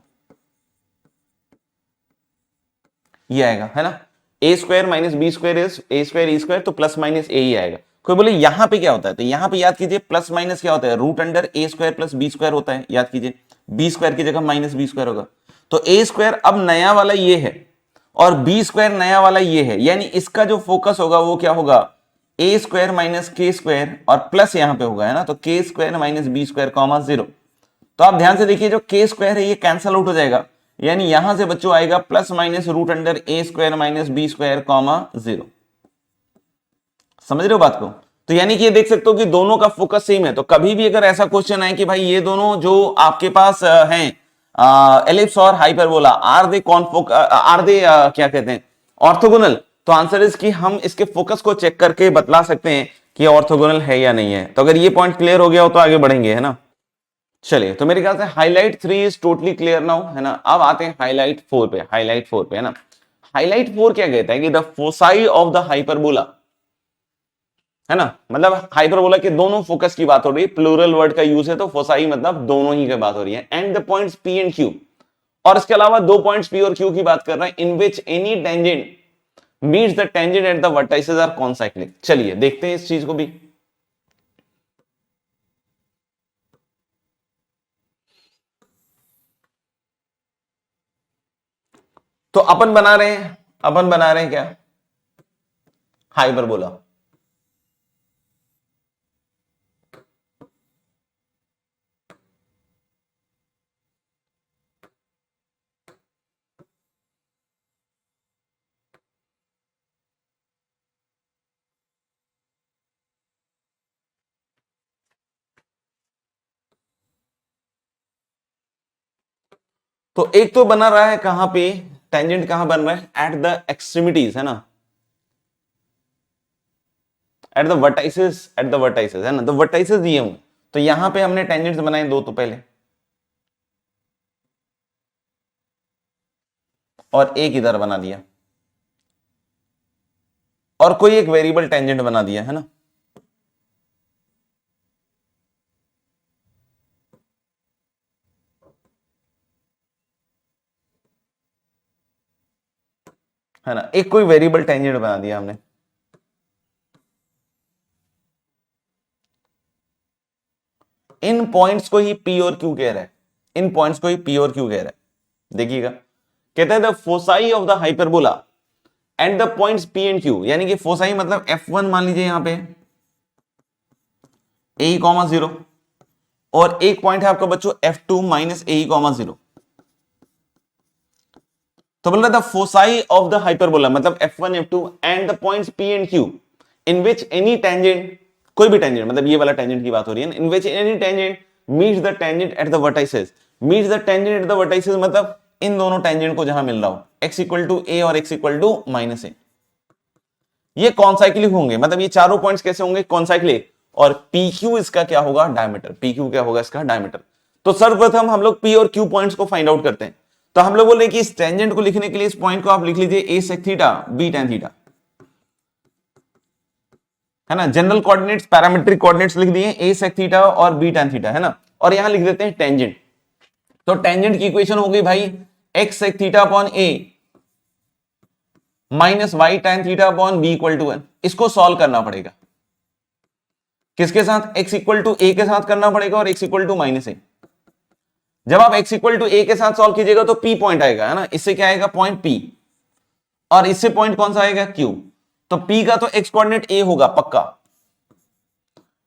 ये आएगा, है ना। A square minus b square is a square e square, तो प्लस माइनस ए ही आएगा। कोई बोले यहां पे क्या होता है, तो यहां पे याद कीजिए प्लस माइनस क्या होता है, root under a square plus b square होता है, याद कीजिए, बी स्क्वायर की जगह माइनस बी स्क्वायर होगा। तो ए स्क्वायर अब नया वाला ये है और बी स्क्वायर नया वाला ये है, यानी इसका जो फोकस होगा वो क्या होगा, a square minus k square और प्लस यहां पे होगा, है ना, तो k square minus b square comma 0। तो आप ध्यान से देखिए, जो के स्क्वायर है ये कैंसल आउट हो जाएगा, यानी यहां से बच्चों आएगा plus minus root under a square minus b square comma 0। समझ रहे हो बात को। तो यानी कि ये देख सकते हो कि दोनों का फोकस सेम है। तो कभी भी अगर ऐसा क्वेश्चन आए कि भाई ये दोनों जो आपके पास हैं एलिप्स और हाइपरबोला, आर दे क्या कहते हैं, ऑर्थोगोनल, तो आंसर इज कि हम इसके फोकस को चेक करके बतला सकते हैं कि ऑर्थोगोनल है या नहीं है। तो अगर ये पॉइंट क्लियर हो गया हो तो आगे बढ़ेंगे, है ना। चलिए, तो मेरे ख्याल से highlight 3 is totally clear now, है ना। अब आते हैं हाईलाइट 4 पे, हाईलाइट 4 पे, है ना। हाईलाइट 4 क्या कहता है कि the foci of the hyperbola, है ना, मतलब हाइपरबोला के दोनों फोकस की बात हो रही है, प्लूरल वर्ड का यूज है तो फोसाई मतलब दोनों ही की बात हो रही है। And the points P and Q, और इसके अलावा दो पॉइंट्स पी और क्यू की बात कर रहे हैं, in which any tangent meets the tangent at the vertices are concyclic. चलिए देखते हैं इस चीज को भी। तो अपन बना रहे हैं क्या, हाइपरबोला। तो एक तो बना रहा है कहां पे, टेंजेंट कहां बन रहा है, एट द एक्सट्रीमिटीज, है ना, एट द वर्टाइसेस, है ना, द वर्टाइसेस दिए हूं। तो यहां पे हमने टेंजेंट्स बनाए दो तो पहले, और एक इधर बना दिया, और कोई एक वेरिएबल टेंजेंट बना दिया, है ना। है ना, एक कोई वेरिएबल टेंजेंट बना दिया हमने। इन पॉइंट्स को ही पी और क्यू कह रहा है, इन पॉइंट्स को ही पी और क्यू कह रहा है। देखिएगा, कहता है the foci of the hyperbola and the points P and Q, यानी कि फोसाई मतलब F1 मान लीजिए यहां पे ए कॉमा 0, और एक पॉइंट है आपका बच्चों F2 माइनस ए कॉमा 0। तो बोल रहा था फोसाई ऑफ द हाइपरबोला मतलब F1 F2 and the points P and Q in which any tangent, कोई भी टेंजेंट, मतलब ये वाला टेंजेंट की बात हो रही है, in which any tangent meets the tangent at the vertices, meets the tangent at the vertices मतलब इन दोनों टेंजेंट को जहां मिल रहा हो, x इक्वल टू ए और x इक्वल टू माइनस ए, ये कॉन्साइक्लिक होंगे, मतलब ये चारों पॉइंट्स कैसे होंगे, कॉन्साइक्लिक। और PQ इसका क्या होगा, डायमीटर, PQ क्या होगा इसका डायमीटर। तो सर्वप्रथम हम लोग P और Q पॉइंट्स को फाइंड आउट करते हैं। तो हम लोग बोले कि इस टेंजेंट को लिखने के लिए इस पॉइंट को आप लिख लीजिए a sec theta b tan theta, है ना। जनरल कोऑर्डिनेट्स, पैरामीट्रिक कोऑर्डिनेट्स लिख दिए a sec थीटा और b tan थीटा, है ना। और यहां लिख देते हैं टेंजेंट। तो टेंजेंट की इक्वेशन हो गई भाई x sec theta upon a minus y tan theta upon b equal to 1। इसको सॉल्व करना पड़ेगा किसके साथ, x इक्वल टू a के साथ करना पड़ेगा और x इक्वल टू माइनस ए। जब आप x इक्वल टू a के साथ सॉल्व कीजिएगा तो p पॉइंट आएगा, है ना, इससे क्या आएगा पॉइंट p, और इससे पॉइंट कौन सा आएगा q। तो p का तो x कोऑर्डिनेट a होगा पक्का,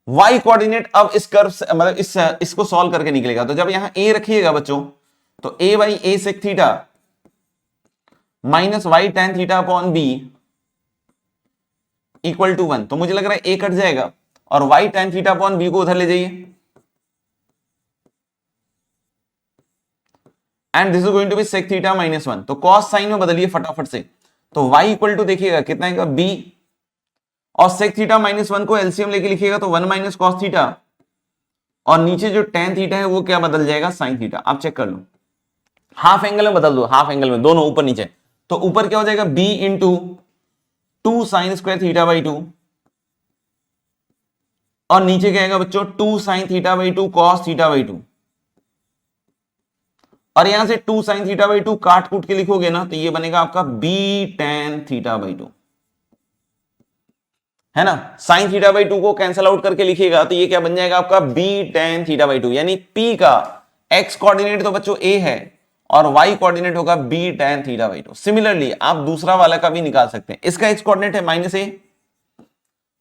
y कोऑर्डिनेट अब इस कर्व मतलब इसको सॉल्व करके निकलेगा। तो जब यहां a रखिएगा बच्चों तो a by a sec theta minus y tan theta upon b equal to 1। तो मुझे लग रहा है a कट जाएगा और y tan theta upon b को उधर ले जाइए, and this is going to be sec theta minus 1। तो cos साइन में बदलिए फटाफट से। तो y इक्वल टू देखिएगा कितना आएगा b, और सेक थीटा माइनस 1 को एलसीएम लेके लिखिएगा तो 1 माइनस कॉस थीटा, और नीचे जो tan थीटा है वो क्या बदल जाएगा साइन थीटा। आप चेक कर लो, हाफ एंगल में बदल दो, हाफ एंगल में दोनों ऊपर नीचे। तो ऊपर क्या हो जाएगा b into 2 sine square theta by 2, और नीचे क्या आएगा बच्चों 2 sine theta by 2 cos theta by 2, और यहां से 2 साइन थीटा बाई 2 काट कूट के लिखोगे ना तो ये बनेगा आपका b tan थीटा बाई 2, है ना। साइन थीटा बाई 2 को कैंसल आउट करके लिखिएगा तो ये क्या बन जाएगा आपका b tan थीटा बाई 2, यानी p का x कोऑर्डिनेट तो बच्चों a है और y कोऑर्डिनेट होगा b tan theta by 2। Similarly आप दूसरा वाला का भी निकाल सकते हैं। इसका x कोऑर्डिनेट है माइनस a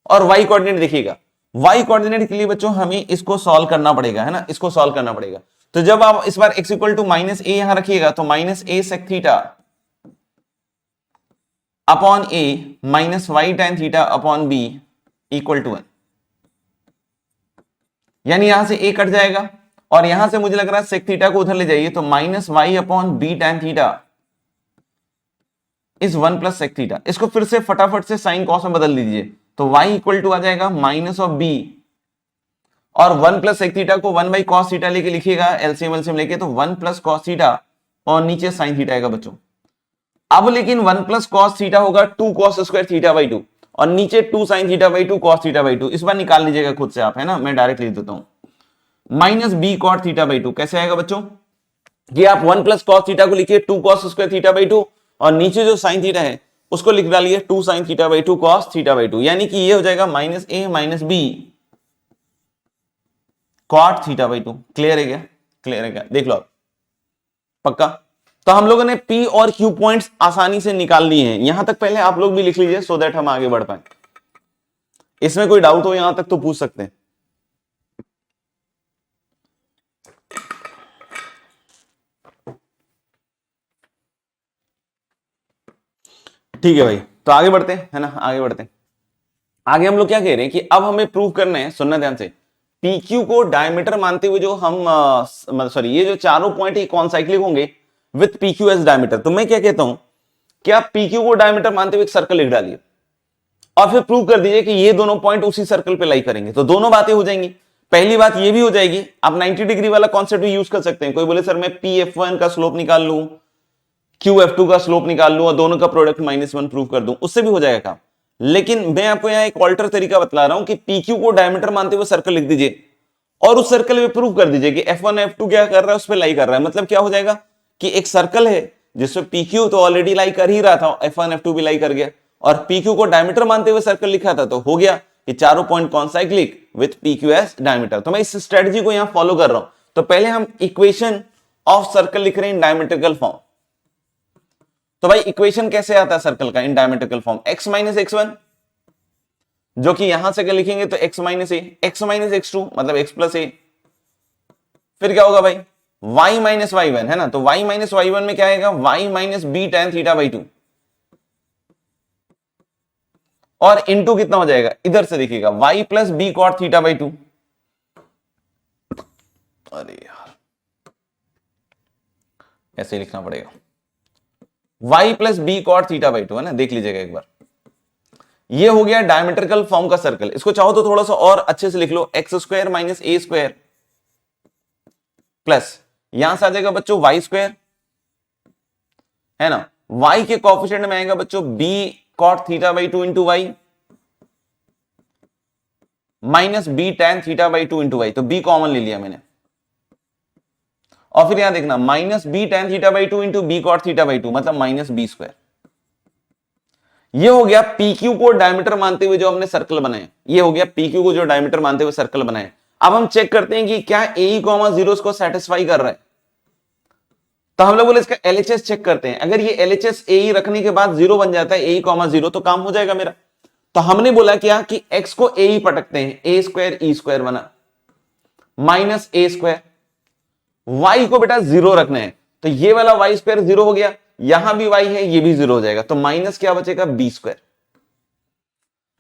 और y कोऑर्डिनेट देखिएगा, y कोऑर्डिनेट के लिए बच्चों हमें इसको सॉल्व करना पड़ेगा, है ना, इसको सॉल्व करना पड़ेगा। तो जब आप इस बार x equal to minus a यहां रखिएगा तो minus a sec theta upon a minus y tan theta upon b equal to 1, यानी यहां से a कट जाएगा और यहां से मुझे लग रहा है सेक थीटा को उधर ले जाइए तो minus y upon b tan theta is 1 plus sec theta. इसको फिर से फटाफट से साइन कॉस में बदल दीजिए तो y इक्वल टू आ जाएगा माइनस ऑफ b, और 1 प्लस सेक थीटा को 1 बाई कॉस थीटा लेके लिखिएगा एलसीएम एलसीएम लेके, तो 1 प्लस कॉस थीटा और नीचे साइन थीटा आएगा बच्चों। अब लेकिन 1 प्लस कॉस थीटा होगा 2 कॉस स्क्वायर थीटा बाई 2 और नीचे 2 sine theta by 2 cos theta by 2। इस बार निकाल लीजिएगा खुद से आप, है ना, मैं डायरेक्ट लिख देता हूं minus b cot theta by 2। कैसे आएगा बच्चों कि आप 1 प्लस कॉस थीटा को लिखिए 2 कॉस स्क्वायर थीटा बाई 2 और नीचे जो साइन थीटा है उसको लिख डालिए 2 sine theta by 2 cos theta by 2, यानी कि ये हो जाएगा minus a minus b cot theta by 2। Clear है क्या? क्लियर है क्या? देख लो आप, पक्का। तो हम लोगों ने P और Q पॉइंट्स आसानी से निकाल लिए हैं। यहां तक पहले आप लोग भी लिख लीजिए सो दैट हम आगे बढ़ पाए। इसमें कोई डाउट हो यहां तक तो पूछ सकते हैं। ठीक है भाई, तो आगे बढ़ते हैं, है ना, आगे बढ़ते हैं। आगे हम लोग क्या कह रहे हैं कि अब हमें प्रूव करना है, सुनना ध्यान से, PQ को डायमीटर मानते हुए जो हम सॉरी ये जो चारों पॉइंट ही कॉन्साइक्लिक होंगे विथ PQ एज डायमीटर। तो मैं क्या कहता हूं कि आप PQ को डायमीटर मानते हुए एक सर्कल लिख डालिए और फिर प्रूव कर दीजिए कि ये दोनों पॉइंट उसी सर्कल पे लाई करेंगे। तो दोनों बातें हो जाएंगी। पहली बात ये भी हो जाएगी, आप 90 डिग्री वाला कॉन्सेप्ट भी यूज कर सकते हैं। कोई बोले सर मैं PF1 का स्लोप निकाल लूं, QF2 का स्लोप निकाल लूं और दोनों का प्रोडक्ट -1 प्रूव कर दूं, उससे भी हो जाएगा काम। लेकिन मैं आपको यहां एक ऑल्टर तरीका बतला रहा हूं कि PQ को डायमीटर मानते हुए सर्कल लिख दीजिए और उस सर्कल में प्रूव कर दीजिए कि F1 F2 क्या कर रहा है, उस पर लाई कर रहा है। मतलब क्या हो जाएगा कि एक सर्कल है जिसमें PQ तो ऑलरेडी लाई कर ही रहा था, F1 F2 भी लाई कर गया, और PQ को डायमीटर मानते हुए सर्कल लिखा था, तो हो गया कि चारों point concyclic with PQ as diameter. तो मैं इस स्ट्रेटजी को यहां फॉलो कर रहा हूं। तो पहले हम इक्वेशन ऑफ सर्कल लिख रहे हैं इन डायमेट्रिकल फॉर्म। तो भाई इक्वेशन कैसे आता है सर्कल का in diametrical form? x minus x1, जो कि यहां से क्या लिखेंगे तो x minus a, x minus x2 मतलब x प्लस ए, फिर क्या होगा भाई y माइनस y1, है ना। तो y माइनस y1 में क्या आएगा y minus b tan theta by 2, और इनटू कितना हो जाएगा इधर से देखिएगा y plus b cot theta by 2। अरे यार ऐसे ही लिखना पड़ेगा, y plus b cot theta by 2, है ना, देख लीजिएगा एक बार। ये हो गया डायमेट्रिकल फॉर्म का सर्कल। इसको चाहो तो थोड़ा सा और अच्छे से लिख लो, x square minus a square plus यहां से आ जाएगा बच्चों वाई स्क्वायर, है ना। y के कोएफिशिएंट में आएगा बच्चों b cot theta by 2 into y minus b tan theta by 2 into y. तो b कॉमन ले लिया मैंने, और फिर यहां देखना minus b tan theta by 2 into b cot theta by 2 मतलब माइनस b स्क्वायर। ये हो गया PQ को डायमीटर मानते हुए जो हमने सर्कल बनाए। ये हो गया PQ को जो डायमीटर मानते हुए सर्कल बनाए। अब हम चेक करते हैं कि क्या AE, 0 को सेटिस्फाई कर रहा है। तो हम लोग बोले इसका LHS चेक करते हैं। अगर ये LHS AE रखने के बाद 0 बन जाता है, AE, 0 तो काम हो जाएगा मेरा। तो हमने बोला क्या कि x को AE पटकते हैं, a स्क्वायर E स्क्वायर बना माइनस a स्क्वायर। y को बेटा 0 रखना है, तो ये वाला वाई स्क्वायर जीरो हो गया, यहां भी वाई है, ये भी जीरो हो जाएगा, तो माइनस क्या बचेगा, बी स्क्वायर।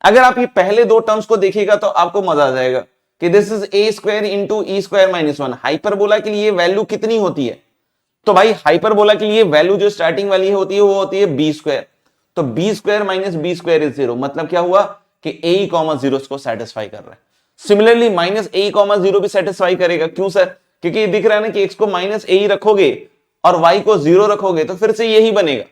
अगर आप ये पहले दो टर्म्स को देखिएगा तो आपको मजा आ जाएगा कि this is a square into E square minus one. Hyperbola के लिए वैल्यू कितनी होती है, तो भाई हाइपरबोला के लिए वैल्यू जो स्टार्टिंग वाली होती है वो होती है बी स्क्वायर, तो b square minus b square is zero, मतलब क्या हुआ कि ए कॉमा जीरो को सेटिस्फाई कर रहा है। Similarly minus a comma zero भी सेटिस्फाई करेगा, क्यों सर, क्योंकि ये दिख रहा है ना कि एक्स को माइनस ए रखोगे और वाई को जीरो रखोगे तो फिर से यही बनेगा,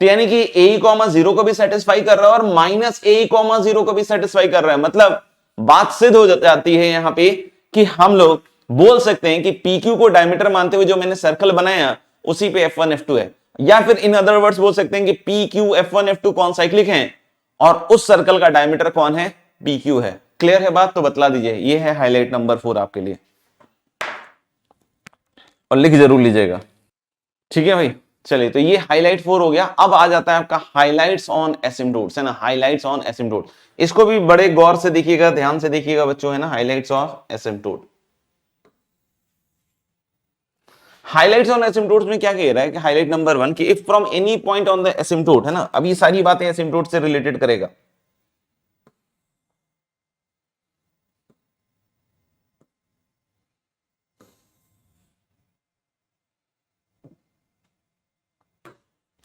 तो यानी कि ए कॉमा जीरो को भी सेटिस्फाई कर रहा है और माइनस ए कॉमा जीरो को भी सेटिस्फाई कर रहा है। मतलब बात सिद्ध हो जाती है यहां पे कि हम लोग बोल सकते हैं कि पी क्यू को डायमीटर मानते हुए जो मैंने सर्कल बनाया उसी पे F1 F2 है, या फिर इन अदर वर्ड्स बोल सकते हैं कि पी क्यू F1 F2 कौन साइक्लिक है और उस सर्कल का डायमीटर कौन है, पी क्यू है। क्लियर है बात, तो बतला दीजिए। ये है हाईलाइट नंबर 4 आपके लिए, और लिख जरूर लीजिएगा, ठीक है भाई। चलिए, तो ये हाईलाइट 4 हो गया। अब आ जाता है आपका हाईलाइट्स ऑन एसिम्पटोट्स, है ना, हाईलाइट्स ऑन एसिम्पटोट। इसको भी बड़े गौर से देखिएगा, ध्यान से देखिएगा बच्चों, है ना, हाईलाइट्स ऑफ एसिम्पटोट। हाईलाइट्स ऑन एसिम्पटोट्स में क्या कह रहा है कि हाईलाइट नंबर 1 कि if from any point on the asymptote, है ना, अब ये सारी बातें एसिम्पटोट से रिलेटेड करेगा।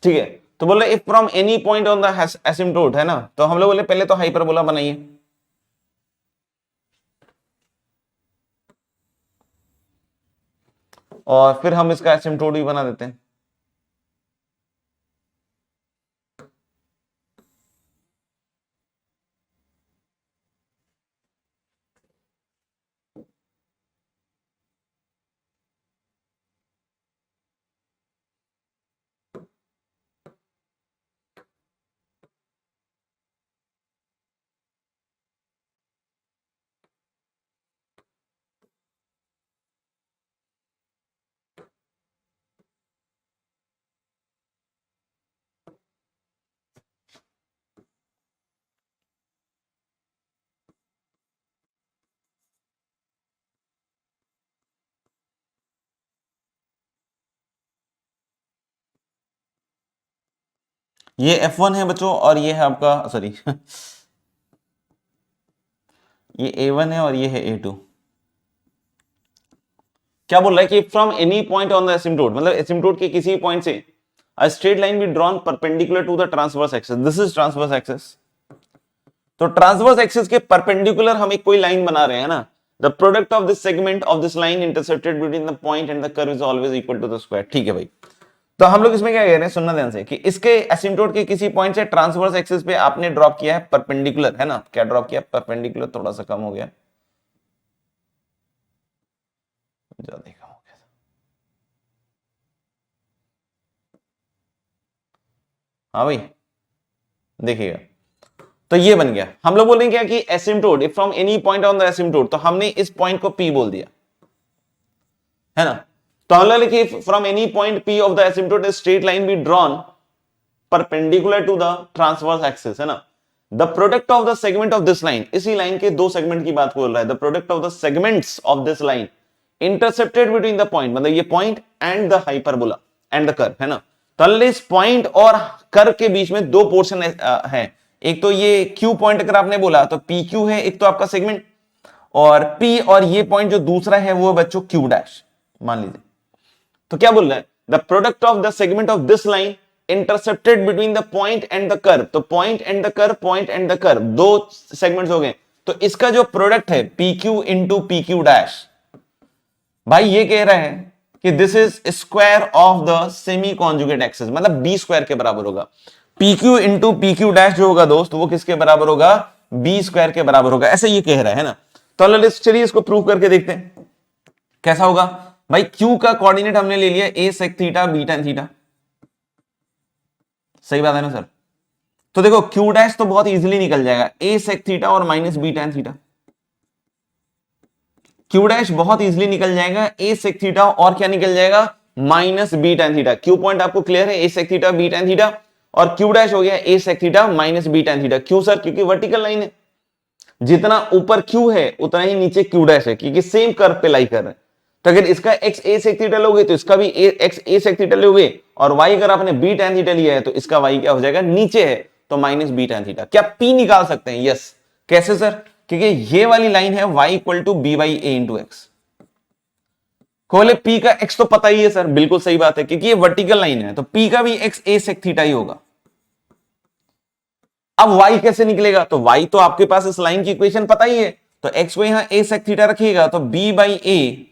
ठीक है, तो बोले if from any point on the asymptote, है ना, तो हम लोग बोले पहले तो हाइपरबोला बनाइए, और फिर हम इसका एसिम्पटोट भी बना देते हैं। ये F1 है बच्चों, और ये है आपका, सॉरी ये A1 है और ये है A2। क्या बोल रहा है कि from any point on the asymptote, मतलब एसिम्पटोट के किसी पॉइंट से a straight line be drawn perpendicular to the transverse axis, this is transverse axis. तो ट्रांसवर्स एक्सिस के परपेंडिकुलर हम एक कोई लाइन बना रहे हैं ना, the product of this segment of this line intercepted between the point and the curve is always equal to the square. ठीक है भाई, तो हम लोग इसमें क्या कह रहे हैं, सुनना ध्यान से, कि इसके एसिम्पटोट के किसी पॉइंट से ट्रांसवर्स एक्सिस पे आपने ड्रॉप किया है परपेंडिकुलर, है ना, क्या ड्रॉप किया, परपेंडिकुलर, थोड़ा सा कम हो गया, ज्यादा कम हो गया, हाँ भाई देखिएगा, तो ये बन गया। हम लोग बोलेंगे क्या कि asymptote if from any point on the asymptote, तो हमने इस पॉइंट को P बोल दिया, है ना, तो हम लोग लिखिए from any point P of the asymptote straight line be drawn perpendicular to the transverse axis, है ना, the product of the segment of this line, इसी लाइन के दो सेगमेंट की बात बोल रहा है, the product of the segments of this line intercepted between the point, मतलब ये point and the hyperbola and the curve, है ना, तो इस पॉइंट और कर्व के बीच में दो पोर्शन है, एक तो ये Q पॉइंट अगर आपने बोला तो PQ है, एक तो आपका सेगमेंट, और P और ये पॉइंट जो दूसरा है वो बच्चों Q डैश मान लीजिए। तो क्या बोल रहा है, the product of the segment of this line intercepted between the point and the curve, तो point and the curve, point and the curve, दो सेगमेंट्स हो गए, तो इसका जो प्रोडक्ट है PQ इंटू PQ डैश, भाई ये कह रहा है कि this is square of the semi conjugate axis, मतलब बी स्क्वायर के बराबर होगा। PQ इंटू PQ डैश जो होगा दोस्त वो किसके बराबर होगा, बी स्क्वायर के बराबर होगा, ऐसे ये कह रहा है ना। तो चलिए इसको प्रूव करके देखते हैं कैसा होगा। भाई Q का कोऑर्डिनेट हमने ले लिया a sec theta b tan theta, सही बात है ना सर, तो देखो Q डैश तो बहुत इजीली निकल जाएगा, a sec थीटा और minus b tan theta, Q dash बहुत इजीली निकल जाएगा, a sec थीटा और क्या निकल जाएगा, minus b tan theta. Q point आपको क्लियर है, a sec theta b tan theta, और Q डैश हो गया a sec theta minus b tan theta. क्यों सर, क्योंकि वर्टिकल लाइन है, जितना ऊपर Q है उतना ही नीचे Q डैश है, क्योंकि सेम कर्व पे लाई कर रहे हैं। तो अगर इसका x a sec थीटा लोगे तो इसका भी x a sec थीटा लोगे, और y अगर आपने b tan थीटा लिया है तो इसका y क्या हो जाएगा, नीचे है तो माइनस b tan थीटा। क्या p निकाल सकते हैं? यस। कैसे सर? क्योंकि ये वाली लाइन है y equal to b by a into x. खोले p का x तो पता ही है सर, बिल्कुल सही बात है, क्योंकि ये वर्टिकल लाइन है तो p का भी x a sec थीटा ही होगा। अब y कैसे निकलेगा? तो y तो आपके पास इस लाइन की इक्वेशन पता ही है, तो x को यहां a sec थीटा रखिएगा तो b by a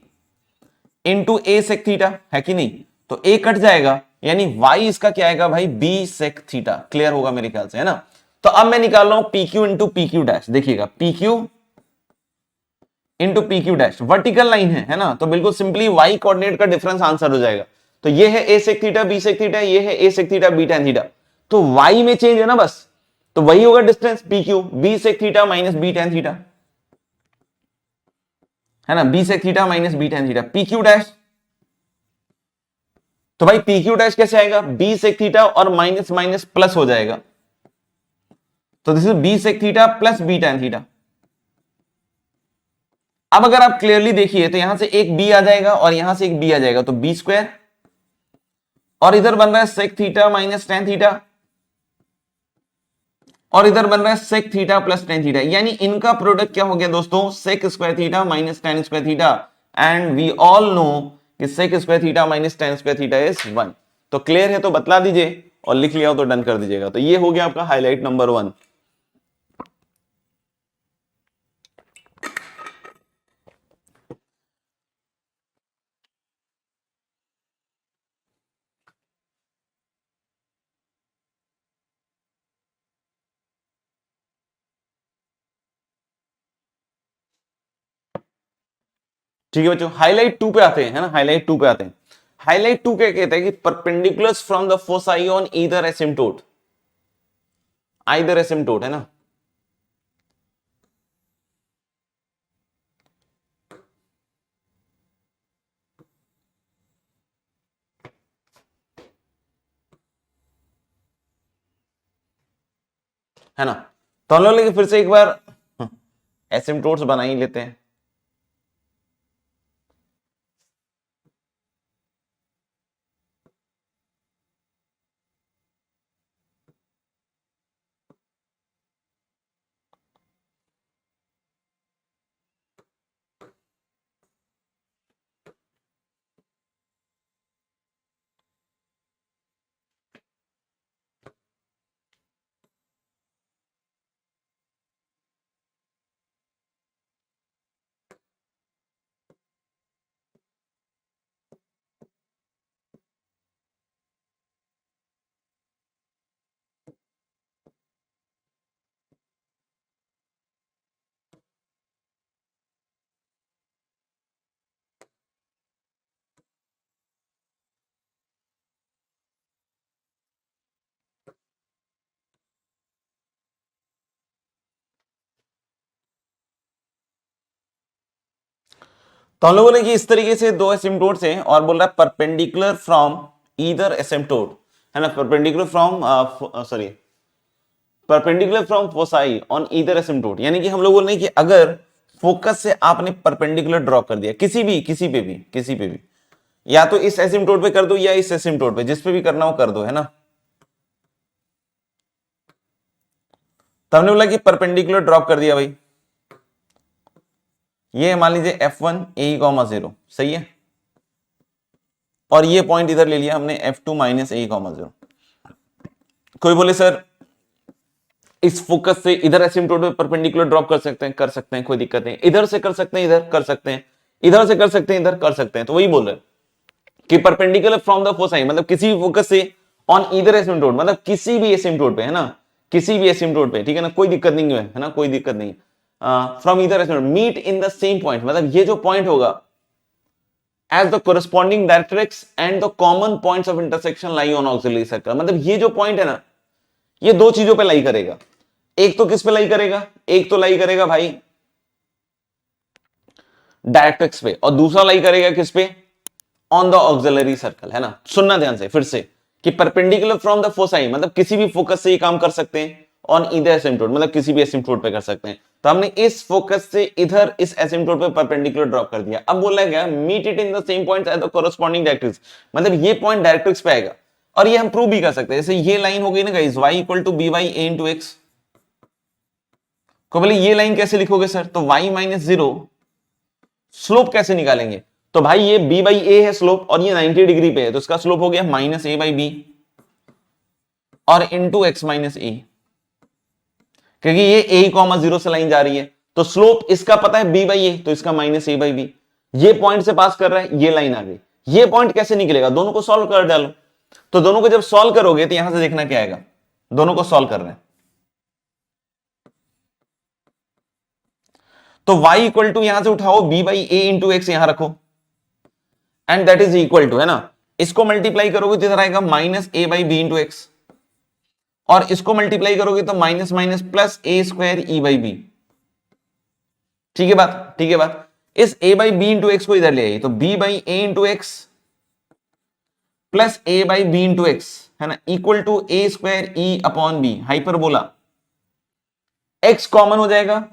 into a sec theta है कि नहीं, तो a कट जाएगा, यानी y इसका क्या आएगा भाई, b sec थीटा। क्लियर होगा मेरे ख्याल से, है ना। तो अब मैं निकाल रहा हूं pq इंटू pq डैश। देखिएगा pq into pq dash vertical line है ना, तो बिल्कुल सिंपली y कोऑर्डिनेट का डिफरेंस आंसर हो जाएगा। तो ये है a sec theta b sec theta, ये है a sec theta b tan theta, तो y में चेंज है ना बस, तो वही होगा distance pq, b sec theta minus b tan theta, है ना, b sec theta minus b tan theta. pq dash, तो भाई pq डैश कैसे आएगा, b sec थीटा और माइनस माइनस प्लस हो जाएगा, तो this is b sec theta plus b tan theta. अब अगर आप क्लियरली देखिए तो यहां से एक b आ जाएगा और यहां से एक b आ जाएगा, तो b स्क्वायर, और इधर बन रहा है sec theta minus tan theta, और इधर बन रहा है sec theta plus tan theta, यानी इनका प्रोडक्ट क्या हो गया दोस्तों, sec square theta minus tan square theta, and we all know कि sec square theta minus tan square theta is 1। तो क्लियर है तो बतला दीजिए, और लिख लिया हो तो डन कर दीजिएगा। तो ये हो गया आपका हाईलाइट नंबर 1। ठीक है बच्चों, हाईलाइट 2 पे आते हैं, है ना, हाईलाइट 2 पे आते हैं। हाईलाइट 2 क्या कहते हैं कि perpendiculars from the foci on either asymptote, either asymptote, है ना। है ना, तो हम लोग लेकिन फिर से एक बार एसिम्टोट्स बना ही लेते हैं। तो हम लोगों ने कि इस तरीके से दो एसिम्टोट्स हैं, और बोल रहा है परपेंडिकुलर फ्रॉम ईदर एसिम्टोट, है ना, perpendicular from sorry perpendicular from foci on either asymptote, यानी कि हम लोग बोल रहे हैं कि अगर फोकस से आपने परपेंडिकुलर ड्रॉ कर दिया किसी पे भी, या तो इस एसिम्टोट पे कर दो या इस एसिम्टोट पे, जिस पे भी करना हो कर दो, है ना। तो हमने बोला कि परपेंडिकुलर ड्रॉप कर दिया भाई, ये मान लीजिए f1 ए कॉमा 0, सही है, और ये पॉइंट इधर ले लिया हमने f2 माइनस ए कॉमा 0। कोई बोले सर इस फोकस से इधर एसिम्टोट पे परपेंडिकुलर ड्रॉप कर सकते हैं, कोई दिक्कत नहीं, इधर से कर सकते हैं, इधर कर सकते हैं, इधर से कर सकते हैं, इधर कर सकते हैं। तो वही बोल रहे हैं कि परपेंडिकुलर फ्रॉम द फोसाई, मतलब किसी भी फोकस से ऑन ईदर एसिम्टोट, मतलब किसी भी एसिम्टोट पे, है ना, किसी भी एसिम्टोट पे, ठीक है ना, कोई दिक्कत नहीं है ना, कोई दिक्कत नहीं। From either asymptote meet in the same point, मतलब ये जो पॉइंट होगा as the corresponding directrix and the common points of intersection lie on auxiliary circle, मतलब ये जो पॉइंट है ना, ये दो चीजों पे लाई करेगा। एक तो किस पे लाई करेगा, एक तो लाई करेगा भाई डायरेक्ट्रिक्स पे, और दूसरा लाई करेगा किस पे, ऑन द ऑक्सिलरी सर्कल, है ना। सुनना ध्यान से फिर से कि परपेंडिकुलर फ्रॉम द फोसाई, मतलब किसी भी फोकस से ये काम कर सकते हैं, ऑन ईदर एसिम्टोट, मतलब किसी भी एसिम्टोट पे कर सकते हैं। तो हमने इस फोकस से इधर इस एसिम्प्टोट पे परपेंडिकुलर ड्रॉप कर दिया। अब बोला गया meet it in the same point as the corresponding directrix, मतलब ये पॉइंट डायरेक्ट्रिक्स पे आएगा। और ये हम प्रूव भी कर सकते हैं, जैसे ये लाइन हो गई ना guys, y equal to b by a into x को, बोले ये लाइन कैसे लिखोगे सर, तो y माइनस जीरो, स्लोप कैसे निकालेंगे, तो भाई ये b बाई ए है स्लोप और ये 90 डिग्री पे है, तो इसका स्लोप हो गया माइनस ए बाई बी और इंटू एक्स माइनस ए, क्योंकि ये a कॉमा जीरो से लाइन जा रही है, तो स्लोप इसका पता है b बाई ए, तो इसका माइनस ए बाई बी, ये पॉइंट से पास कर रहा है, ये लाइन आ गई। ये पॉइंट कैसे निकलेगा, दोनों को सॉल्व कर डालो, तो दोनों को जब सॉल्व करोगे तो यहां से देखना क्या आएगा, दोनों को सॉल्व कर रहे हैं, तो y इक्वल टू यहां से उठाओ b by a into x यहां रखो, and that is equal to, है ना, इसको मल्टीप्लाई करोगे तो इधर आएगा minus a by b into x, और इसको मल्टीप्लाई करोगे तो minus minus plus a square e by b. ठीक है बात, ठीक है बात। इस a by b into x को इधर ले आइए, तो b by a into x plus a by b into x, है ना, equal to a square e upon b, hyperbola, x common हो जाएगा,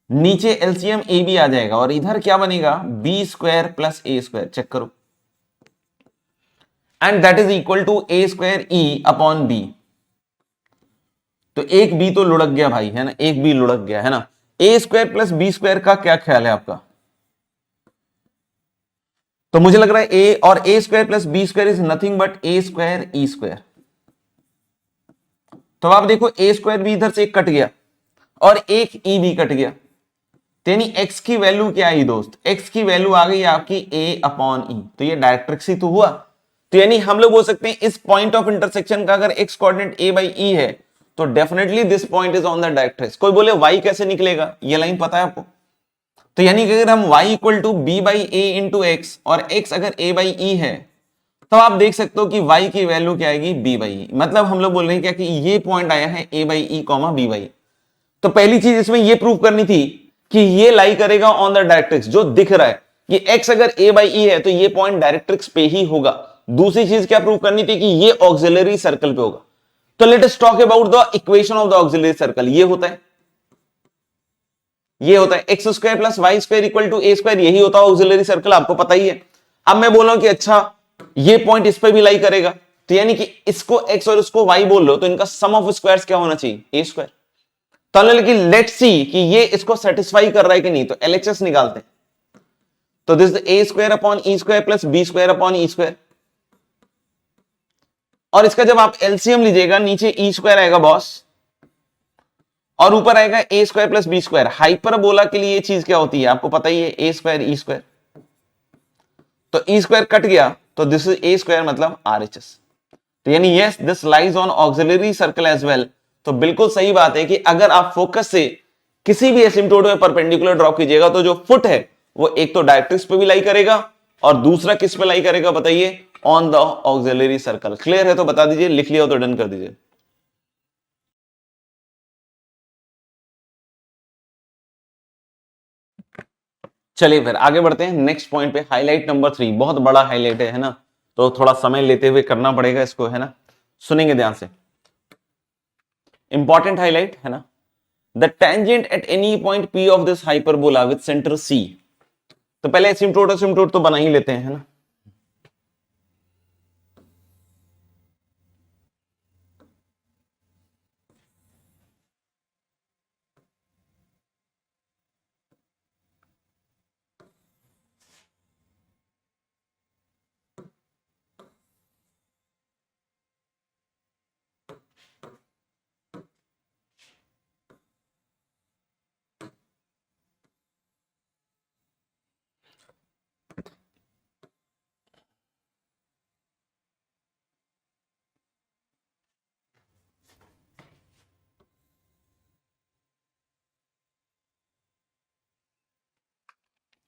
नीचे एलसीएम ए बी आ जाएगा, और इधर क्या बनेगा, b square plus a square, check करो, and that is equal to a square e upon b. तो एक b तो लुढ़क गया भाई, है ना, एक b लुढ़क गया, है ना। A square plus b square का क्या ख्याल है आपका, तो मुझे लग रहा है a और a square plus b square is nothing but a square e square. तो आप देखो ए स्क्वायर भी इधर से एक कट गया और एक ई भी कट गया, तो यानी x की वैल्यू क्या आई दोस्त, x की वैल्यू आ गई आपकी a अपॉन ई, तो ये डायरेक्ट्रिक्स ही तो हुआ। तो यानी हम लोग बोल सकते हैं इस पॉइंट ऑफ इंटरसेक्शन का अगर x coordinate a by e है तो definitely this point is on the directrix. कोई बोले y कैसे निकलेगा, ये लाइन पता है आपको, तो यानी कि अगर हम y equal to b by a into x और x अगर a बाई ई है, तो आप देख सकते हो कि y की वैल्यू क्या आएगी, b बाई ई। मतलब हम लोग बोल रहे हैं क्या कि ये पॉइंट आया है a by e comma b by. तो पहली चीज इसमें ये प्रूव करनी थी कि ये लाई करेगा ऑन द डायरेक्ट्रिक्स, जो दिख रहा है कि x अगर a बाई ई है तो ये पॉइंट डायरेक्ट्रिक्स पे ही होगा। दूसरी चीज क्या प्रूव करनी थी कि ये ऑक्सिलरी सर्कल पे होगा। तो let us talk about the equation of the auxiliary circle. ये होता है, ये होता है x square plus y square equal to a square, यही होता है ऑक्सिलरी सर्कल, आपको पता ही है। अब मैं बोल रहा हूं कि अच्छा ये पॉइंट इस पे भी लाई करेगा, तो यानी कि इसको x और इसको y बोल लो, तो इनका सम ऑफ स्क्वायर्स क्या होना चाहिए, ए स्क्वायर। तो लेकिन लेट्स सी कि ये इसको सेटिस्फाई कर रहा है कि नहीं, तो एलएचएस निकालते हैं। तो this a square upon e square plus b square upon e square, और इसका जब आप एलसीएम लीजिएगा, नीचे ई स्क्वायर आएगा बॉस और ऊपर आएगा a square plus b square. Hyperbola के लिए ये चीज क्या होती है आपको पता ही है, ए स्क्वायर ई स्क्वायर। तो ई स्क्वायर कट गया तो दिस इज ए स्क्वायर मतलब आरएचएस। तो यानी yes this lies on auxiliary circle as well. तो बिल्कुल सही बात है कि अगर आप फोकस से किसी भी एसिम्प्टोट में परपेंडिकुलर ड्रॉ कीजिएगा तो जो फुट है वो एक तो डायरेक्ट्रिक्स पे भी लाई करेगा और दूसरा किस पे लाई करेगा बताइए, on the auxiliary circle. Clear है तो बता दीजिए, लिख लिया हो तो डन कर दीजिए। चलिए फिर आगे बढ़ते हैं नेक्स्ट पॉइंट पे, हाईलाइट नंबर 3। बहुत बड़ा हाईलाइट है ना, तो थोड़ा समय लेते हुए करना पड़ेगा इसको, है ना, सुनेंगे ध्यान से। इंपॉर्टेंट हाईलाइट है ना, the tangent at any point P of this hyperbola with centre C. तो पहले एसिम्प्टोट तो बना ही लेते हैं, है ना।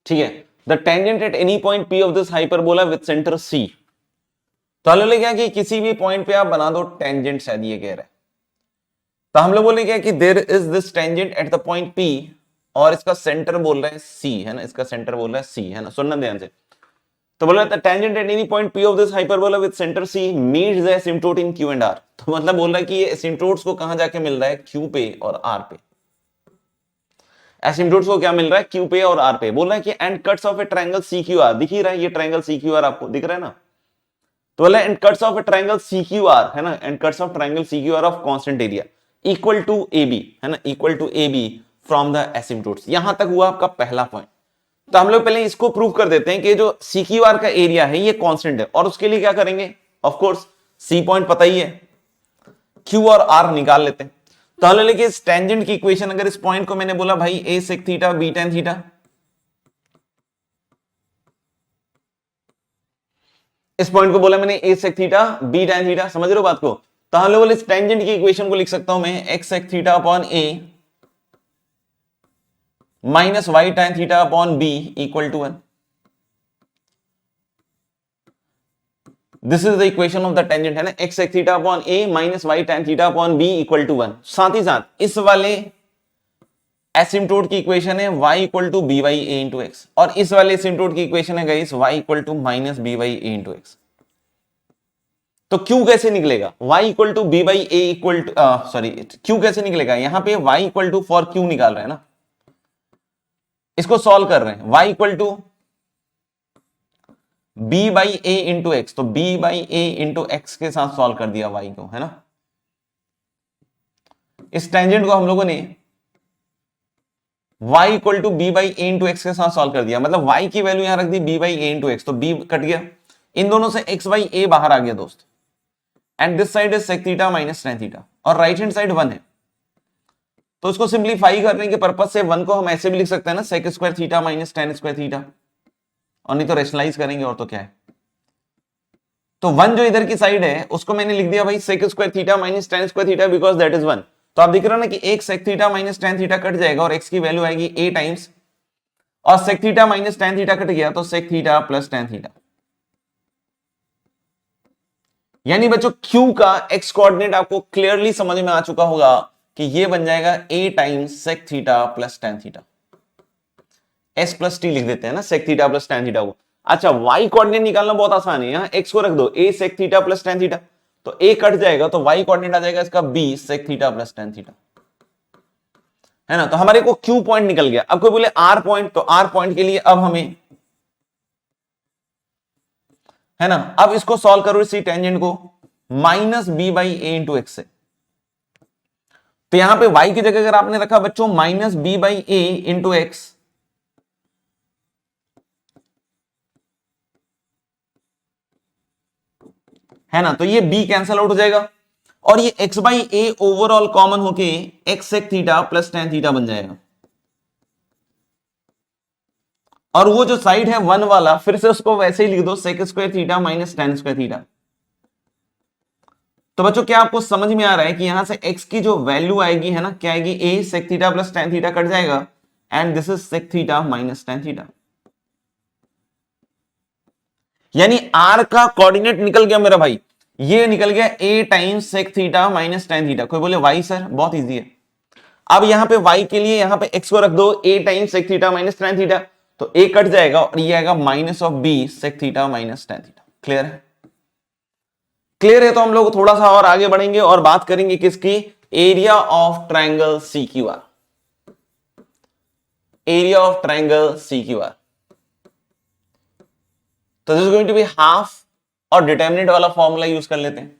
ठीक है, the tangent at any point P of this hyperbola with centre C. तो हम लोग क्या कि किसी भी पॉइंट पे आप बना दो टेंजेंट, शायद ये कह रहा है। तो हम लोग बोले क्या कि there is this tangent at the point P और इसका सेंटर बोल रहा है सी, है ना, इसका सेंटर बोल रहा है सी, है ना, सुनना ध्यान से। तो बोला the tangent at any point P of this hyperbola with centre C meets the asymptote in Q and R. तो मतलब बोल रहा है कि ये एसिम्प्टोट्स को कहां जाके मिल रहा है, क्यू पे और आर पे। एसिम्पटोट्स को क्या मिल रहा है, क्यू पे और आर पे। बोल रहा है कि and cuts of a triangle C Q R, दिख ही रहा है ये ट्रायंगल सी क्यू आर आपको दिख रहा है ना। तो बोला and cuts of a triangle C Q R, है ना, and cuts of triangle C Q R of constant area equal to a b, है ना, equal to a b from the asymptotes. यहां तक हुआ आपका पहला पॉइंट। तो हम लोग पहले इसको प्रूव कर देते हैं कि जो सी क्यू आर का एरिया है ये कांस्टेंट है, और उसके लिए क्या करेंगे, ऑफ कोर्स सी पॉइंट पता ही है, क्यू और आर निकाल लेते हैं। तो हम लेके इस टेंजेंट की इक्वेशन, अगर इस पॉइंट को मैंने बोला भाई a sec theta b tan theta, इस पॉइंट को बोला मैंने a sec theta b tan theta, समझ रहे हो बात को। तो हम लोग इस टेंजेंट की इक्वेशन को लिख सकता हूं मैं x sec theta upon a minus y tan theta upon b equal to 1। This is the equation of the tangent, है ना, x sec theta upon a minus y tan theta upon b equal to 1। साथ ही साथ इस वाले asymptote की equation है y equal to b by a into x, और इस वाले एसिम्पटोट की इक्वेशन है guys y equal to minus b by a into x. तो q कैसे निकलेगा, y equal to b by a equal to, sorry q कैसे निकलेगा, यहां पे y equal to for q निकाल रहे हैं ना, इसको सॉल्व कर रहे हैं, y equal to b by a into x, तो b by a into x के साथ सॉल्व कर दिया y को, है ना। इस टेंजेंट को हम लोगों ने y equal to b by a into x के साथ सॉल्व कर दिया, मतलब y की वैल्यू यहां रख दी b by a into x, तो b कट गया, इन दोनों से x बाई ए बाहर आ गया दोस्त, and this side is sec theta minus tan theta, और राइट हैंड साइड 1 है। तो उसको सिंप्लीफाई करने के पर्पज से 1 को हम ऐसे भी लिख सकते हैं ना, sec square theta minus tan square theta, और नहीं तो रेशनलाइज करेंगे, और तो क्या है। तो 1 जो इधर की साइड है उसको मैंने लिख दिया भाई sec square theta minus tan square theta, because that is 1। तो आप दिख रहे हो ना कि एक sec theta minus tan theta cut जाएगा और x की वैल्यू आएगी a टाइम्स, और sec theta minus tan theta cut गया तो sec theta plus tan theta. यानी बच्चों q का x कोऑर्डिनेट आपको क्लियरली समझ में आ चुका होगा कि ये बन जाएगा a times sec theta plus tan theta, s plus t लिख देते हैं ना sec theta plus tan theta को। अच्छा y कोऑर्डिनेट निकालना बहुत आसान है, यहां x को रख दो a sec theta plus tan theta, तो a कट जाएगा तो y कोऑर्डिनेट आ जाएगा इसका b sec theta plus tan theta, है ना। तो हमारे को q पॉइंट निकल गया। अब कोई बोले r पॉइंट, तो r पॉइंट के लिए अब हमें, है ना, अब इसको सॉल्व करो इसी टेंजेंट को minus b by a into x से। तो यहां पे y की जगह अगर आपने रखा बच्चों minus b by a into x, है ना, तो ये b कैंसल आउट हो जाएगा, और ये x by a overall common होके x sec theta plus tan theta बन जाएगा, और वो जो साइड है 1 वाला फिर से उसको वैसे ही लिख दो sec square theta minus tan square theta. तो बच्चों क्या आपको समझ में आ रहा है कि यहां से x की जो वैल्यू आएगी, है ना, क्या आएगी, a sec theta plus tan theta cut जाएगा, and this is sec theta minus tan theta. यानी r का कोऑर्डिनेट निकल गया मेरा भाई, ये निकल गया a times sec theta minus tan theta. कोई बोले y सर, बहुत इजी है। अब यहां पे y के लिए यहां पे x को रख दो a times sec theta minus tan theta, तो a कट जाएगा और ये आएगा minus of b sec theta minus tan theta. Clear है? क्लियर है। तो हम लोग थोड़ा सा और आगे बढ़ेंगे और बात करेंगे किसकी, area of triangle C Q R, area of triangle C Q R. तो this is going to be half, और डिटर्मिनेंट वाला फॉर्मूला यूज कर लेते हैं।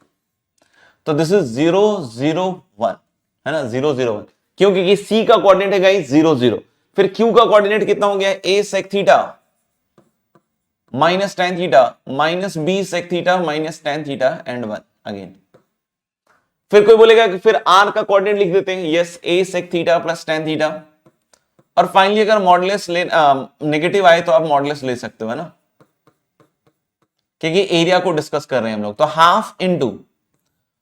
तो दिस इज 0 0 1, है ना, 0 0 1, क्योंकि सी का कोऑर्डिनेट है गाइस 0 0, फिर क्यू का कोऑर्डिनेट कितना हो गया, a sec theta minus tan theta minus b sec theta minus tan theta and 1 again. फिर कोई बोलेगा कि फिर r का कोऑर्डिनेट लिख देते हैं, yes a sec theta plus tan theta, और फाइनली अगर मॉडुलस ले नेगेटिव आए तो आप मॉडुलस ले सकते हो, है ना, क्योंकि एरिया को डिस्कस कर रहे हैं हम लोग। तो हाफ इनटू,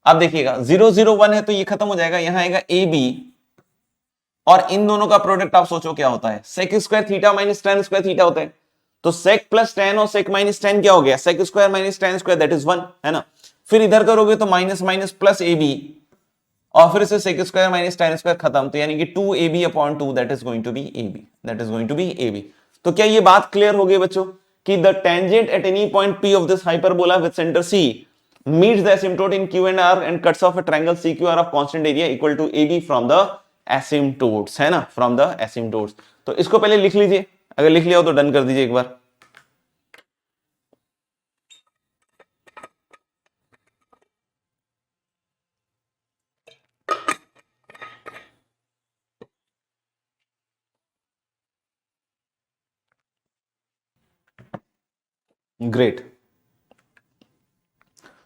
अब देखिएगा 0 0 1 है तो ये खत्म हो जाएगा, यहां आएगा ए बी, और इन दोनों का प्रोडक्ट आप सोचो क्या होता है, sec square theta minus tan square theta होता है। तो सेक प्लस टेन और सेक माइनस टेन क्या हो गया, sec square minus tan square, that is 1, है ना। फिर इधर करोगे तो minus minus plus a b, और फिर से sec square minus tan square खत्म, तो यानी कि 2ab upon 2 that is going to be ab, that is going to be ab। तो क्या ये बात क्लियर हो गई बच्चों कि the tangent at any point p of this hyperbola with centre c meets the asymptote in q and r and cuts off a triangle CQR of constant area equal to AB from the asymptotes, है ना, from the asymptotes. तो इसको पहले लिख लीजिए, अगर लिख लिया हो तो डन कर दीजिए एक बार। ग्रेट,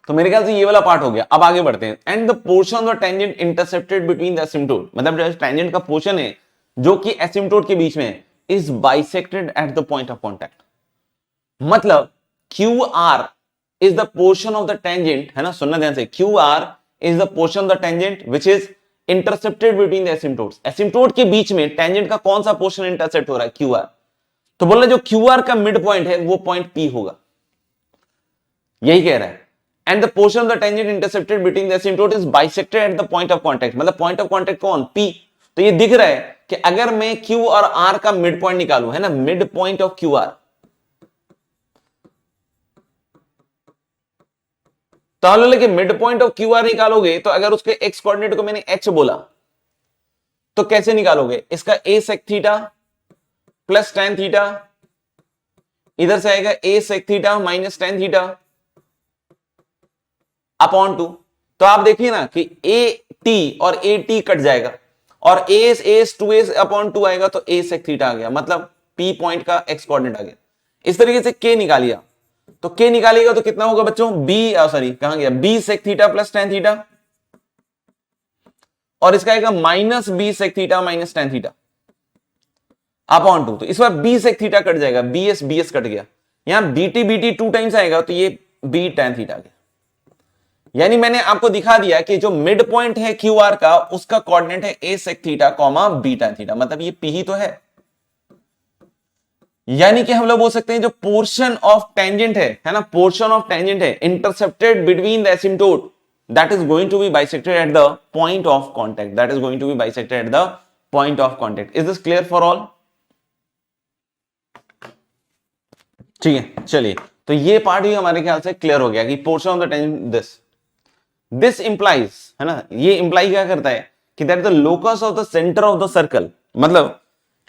तो मेरे ख्याल से ये वाला पार्ट हो गया। अब आगे बढ़ते हैं। And the portion of the tangent intercepted between the asymptote, मतलब जो टेंजेंट का पोर्शन है जो कि एसिम्टोट के बीच में है, is bisected at the point of contact. मतलब Q R is the portion of the tangent, है ना, सुनना ध्यान से, Q R is the portion of the tangent which is intercepted between the asymptotes. Asymptote के बीच में टेंजेंट का कौन सा पोर्शन इंटरसेप्ट हो रहा है? Q R. तो बोल रहे जो क्यू आर का मिड पॉइंट है वो पॉइंट पी होगा, यही कह रहा है। And the portion of the tangent intercepted between the asymptote is bisected at the point of contact, मतलब पॉइंट ऑफ कांटेक्ट कौन? पी। तो ये दिख रहा है कि अगर मैं क्यू और आर का मिड पॉइंट निकालूं, है ना, mid point of Q R, तो हम लोग mid point of Q R निकालोगे तो अगर उसके एक्स कोऑर्डिनेट को मैंने एच बोला तो कैसे निकालोगे? इसका a sec theta plus tan theta, इधर से आएगा a sec theta minus tan theta upon two. तो आप देखिए ना कि ए टी और ए टी कट जाएगा और s two s upon two आएगा, तो ए सेक थीटा आ गया, मतलब पी पॉइंट का एक्स कोऑर्डिनेट आ गया। इस तरीके से के निकालिए, तो के निकालिएगा तो कितना होगा बच्चों? बी, सॉरी कहां गया, b sec theta plus tan theta, और इसका आएगा minus b sec theta minus tan theta upon two. तो इस बार बी सेक थीटा कट जाएगा, बी एस कट गया, यहां बीटी टू टाइम्स आएगा, तो ये बी टेन थीटा आ गया। यानी मैंने आपको दिखा दिया कि जो मिड पॉइंट है क्यू आर का, उसका कोऑर्डिनेट है a sec theta comma b tan theta, मतलब ये पी ही तो है। यानी कि हम लोग बोल सकते हैं जो पोर्शन ऑफ टेंजेंट है ना, पोर्शन ऑफ टेंजेंट है intercepted between the asymptote, that is going to be bisected at the point of contact, that is going to be bisected at the point of contact. Is this clear for all? ठीक है, चलिए, तो ये part भी हमारे ख्याल से clear हो गया कि portion of the tangent this implies, है ना, ये इंप्लाई क्या करता है कि that the locus of the centre of the circle, मतलब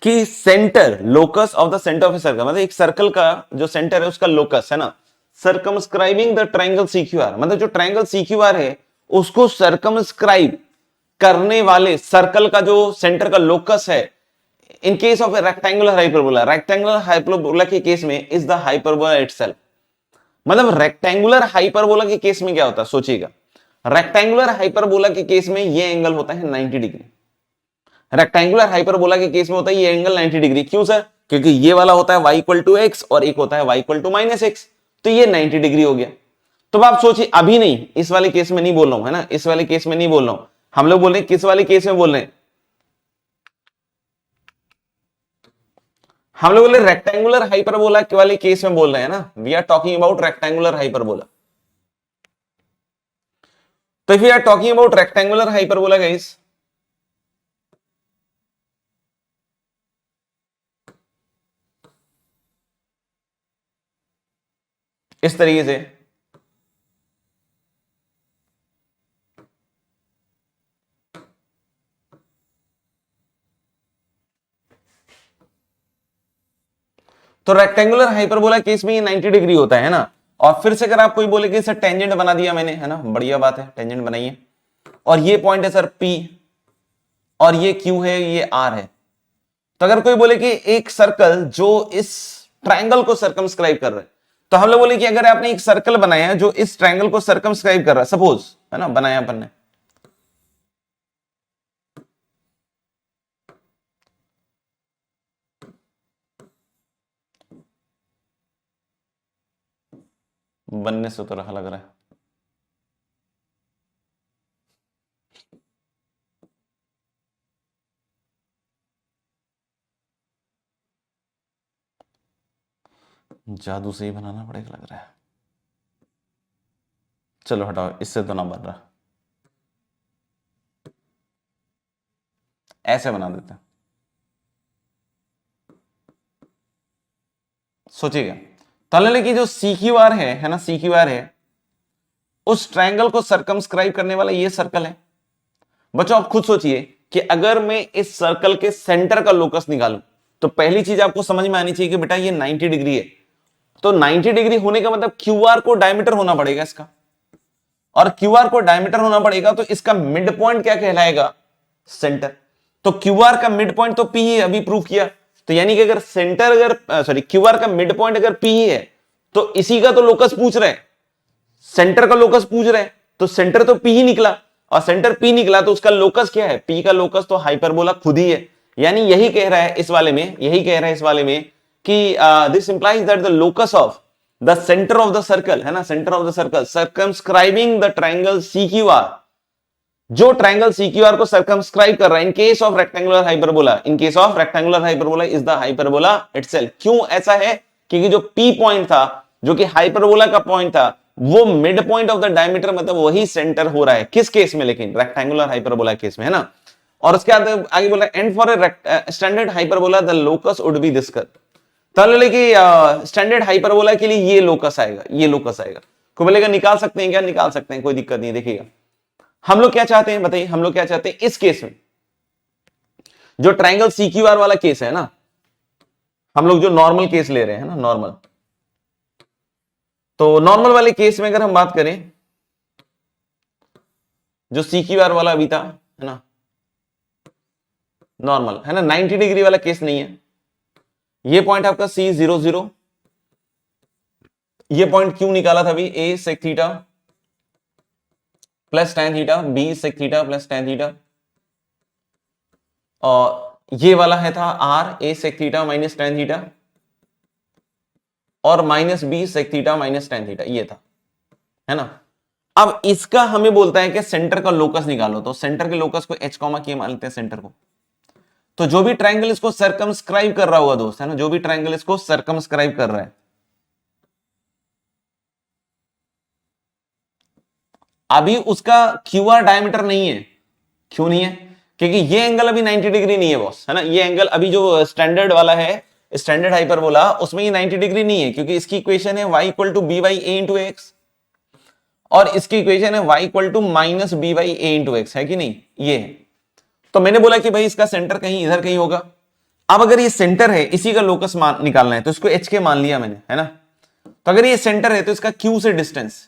कि centre, locus of the centre of a circle, मतलब एक सर्कल का जो सेंटर है उसका लोकस, है ना, सर्कमस्क्राइबिंग द ट्रायंगल सीक्यूआर, मतलब जो ट्रायंगल सीक्यूआर है उसको सर्कमस्क्राइब करने वाले सर्कल का जो सेंटर का लोकस है, in case of A rectangular hyperbola, rectangular hyperbola के केस में इज द हाइपरबोला इटसेल्फ। मतलब रेक्टेंगुलर हाइपरबोला के केस में क्या होता है सोचिएगा, रेक्टेंगुलर हाइपरबोला के केस में ये एंगल होता है 90 डिग्री। रेक्टेंगुलर हाइपरबोला के केस में होता है ये एंगल 90 डिग्री। क्यों सर? क्योंकि ये वाला होता है y इक्वल टू एक्स और एक होता है y equal to minus x, तो ये 90 डिग्री हो गया। तो आप सोचिए, अभी नहीं, इस वाले केस में नहीं बोल रहा हूं, है ना, इस वाले केस में नहीं बोल रहा हूं, हम लोग बोल रहे हैं किस वाले केस में बोल रहे हैं, हम लोग बोले रेक्टेंगुलर हाइपरबोला के वाले केस में बोल रहे हैं ना, we are talking about rectangular hyperbola. तो if we are talking about rectangular hyperbola guys, इस तरीके से तो रेक्टेंगुलर हाइपरबोला केस में ये 90 डिग्री होता है ना। और फिर से अगर आप कोई बोले कि सर टेंजेंट बना दिया मैंने, है ना, बढ़िया बात है, टेंजेंट बनाइए, और ये पॉइंट है सर P और ये Q है, ये R है। तो अगर कोई बोले कि एक सर्कल जो इस ट्रायंगल को सर्कमस्क्राइब कर रहा है, तो हम लोग बोले कि अगर आपने एक सर्कल बनाया है जो इस ट्रायंगल को सर्कमस्क्राइब कर रहा है, सपोज, है ना, बनाया अपन ने, बनने से तो रहा लग रहा है, जादू से ही बनाना पड़ेगा लग रहा है। चलो हटाओ, इससे तो ना बन रहा, ऐसे बना देते हैं। सोचिएगा, तो कि जो CQR है ना, CQR है, उस ट्रायंगल को सर्कमस्क्राइब करने वाला ये सर्कल है। बच्चों आप खुद सोचिए कि अगर मैं इस सर्कल के सेंटर का लोकस निकालूं तो पहली चीज आपको समझ में आनी चाहिए कि बेटा ये 90 डिग्री है, तो 90 डिग्री होने का मतलब क्यूआर को डायमीटर होना पड़ेगा इसका, और क्यूआर को डायमीटर होना पड़ेगा तो इसका मिड पॉइंट क्या कहलाएगा, सेंटर। तो क्यूआर का मिड पॉइंट तो पी ही अभी प्रूव किया, तो यानी कि अगर सेंटर अगर सॉरी क्यूआर का मिड पॉइंट अगर पी ही है तो इसी का तो लोकस पूछ रहे हैं, सेंटर का लोकस पूछ रहे हैं, तो सेंटर तो पी ही निकला, और सेंटर पी निकला तो उसका लोकस क्या है, पी का लोकस तो हाइपरबोला खुद ही है। यानी यही कह रहा है इस वाले में, यही कह रहा है इस वाले में कि this implies that the locus of the centre of the circle, है ना, centre of the circle circumscribing the triangle CQR, जो ट्रायंगल CQR को सर्कमस्क्राइब कर रहा है in case of rectangular hyperbola, in case of rectangular hyperbola is the hyperbola itself. क्यों ऐसा है, क्योंकि जो P पॉइंट था, जो कि हाइपरबोला का पॉइंट था, वो mid point of the diameter, मतलब वही सेंटर हो रहा है किस केस में, लेकिन रेक्टेंगुलर हाइपरबोला केस में, है ना। और उसके बाद आगे बोला and for a standard hyperbola the locus would be this curve. तो लेकिन स्टैंडर्ड हाइपरबोला के लिए ये लोकस आएगा, ये लोकस आएगा। कोई बोलेगा निकाल सकते हैं क्या, निकाल सकते हैं, कोई दिक्कत नहीं है। देखिएगा हम लोग क्या चाहते हैं, बताइए हम लोग क्या चाहते हैं इस केस में, जो ट्रायंगल CQR वाला केस है ना, हम लोग जो नॉर्मल केस ले रहे हैं ना, नॉर्मल, तो नॉर्मल वाले केस में अगर हम बात करें, जो CQR वाला अभी था, है ना, नॉर्मल है ना, 90 डिग्री वाला केस नहीं है। ये पॉइंट आपका C00, ये पॉइंट क्यों निकाला था अभी, A sec theta plus tan theta, B sec theta plus tan theta, और ये वाला है था R A sec theta minus tan theta, और minus B sec theta minus tan theta, ये था, है ना। अब इसका हमें बोलता है कि सेंटर का लोकस निकालो, तो सेंटर के लोकस को H कॉमा K मान लेते हैं सेंटर को। तो जो भी ट्रायंगल इसको सर्कमस्क्राइब कर रहा होगा दोस्त, है ना, जो भी ट्रायंगल इसको सर्कमस्क्राइब कर रहा है, अभी उसका क्यूआर डायमीटर नहीं है। क्यों नहीं है, क्योंकि ये एंगल अभी 90 डिग्री नहीं है बॉस, है ना। ये एंगल अभी जो स्टैंडर्ड वाला है, स्टैंडर्ड हाइपरबोला, उसमें ये 90 डिग्री नहीं है, क्योंकि इसकी इक्वेशन है y equal to b by a into x, और इसकी इक्वेशन है y equal to minus b by a into x, है कि नहीं, ये है। तो मैंने बोला कि भाई इसका सेंटर कहीं इधर कहीं होगा। अब अगर ये सेंटर है, इसी का लोकस मान निकालना है, तो इसको एच के मान लिया मैंने, है ना। तो अगर ये सेंटर है तो इसका क्यू से डिस्टेंस,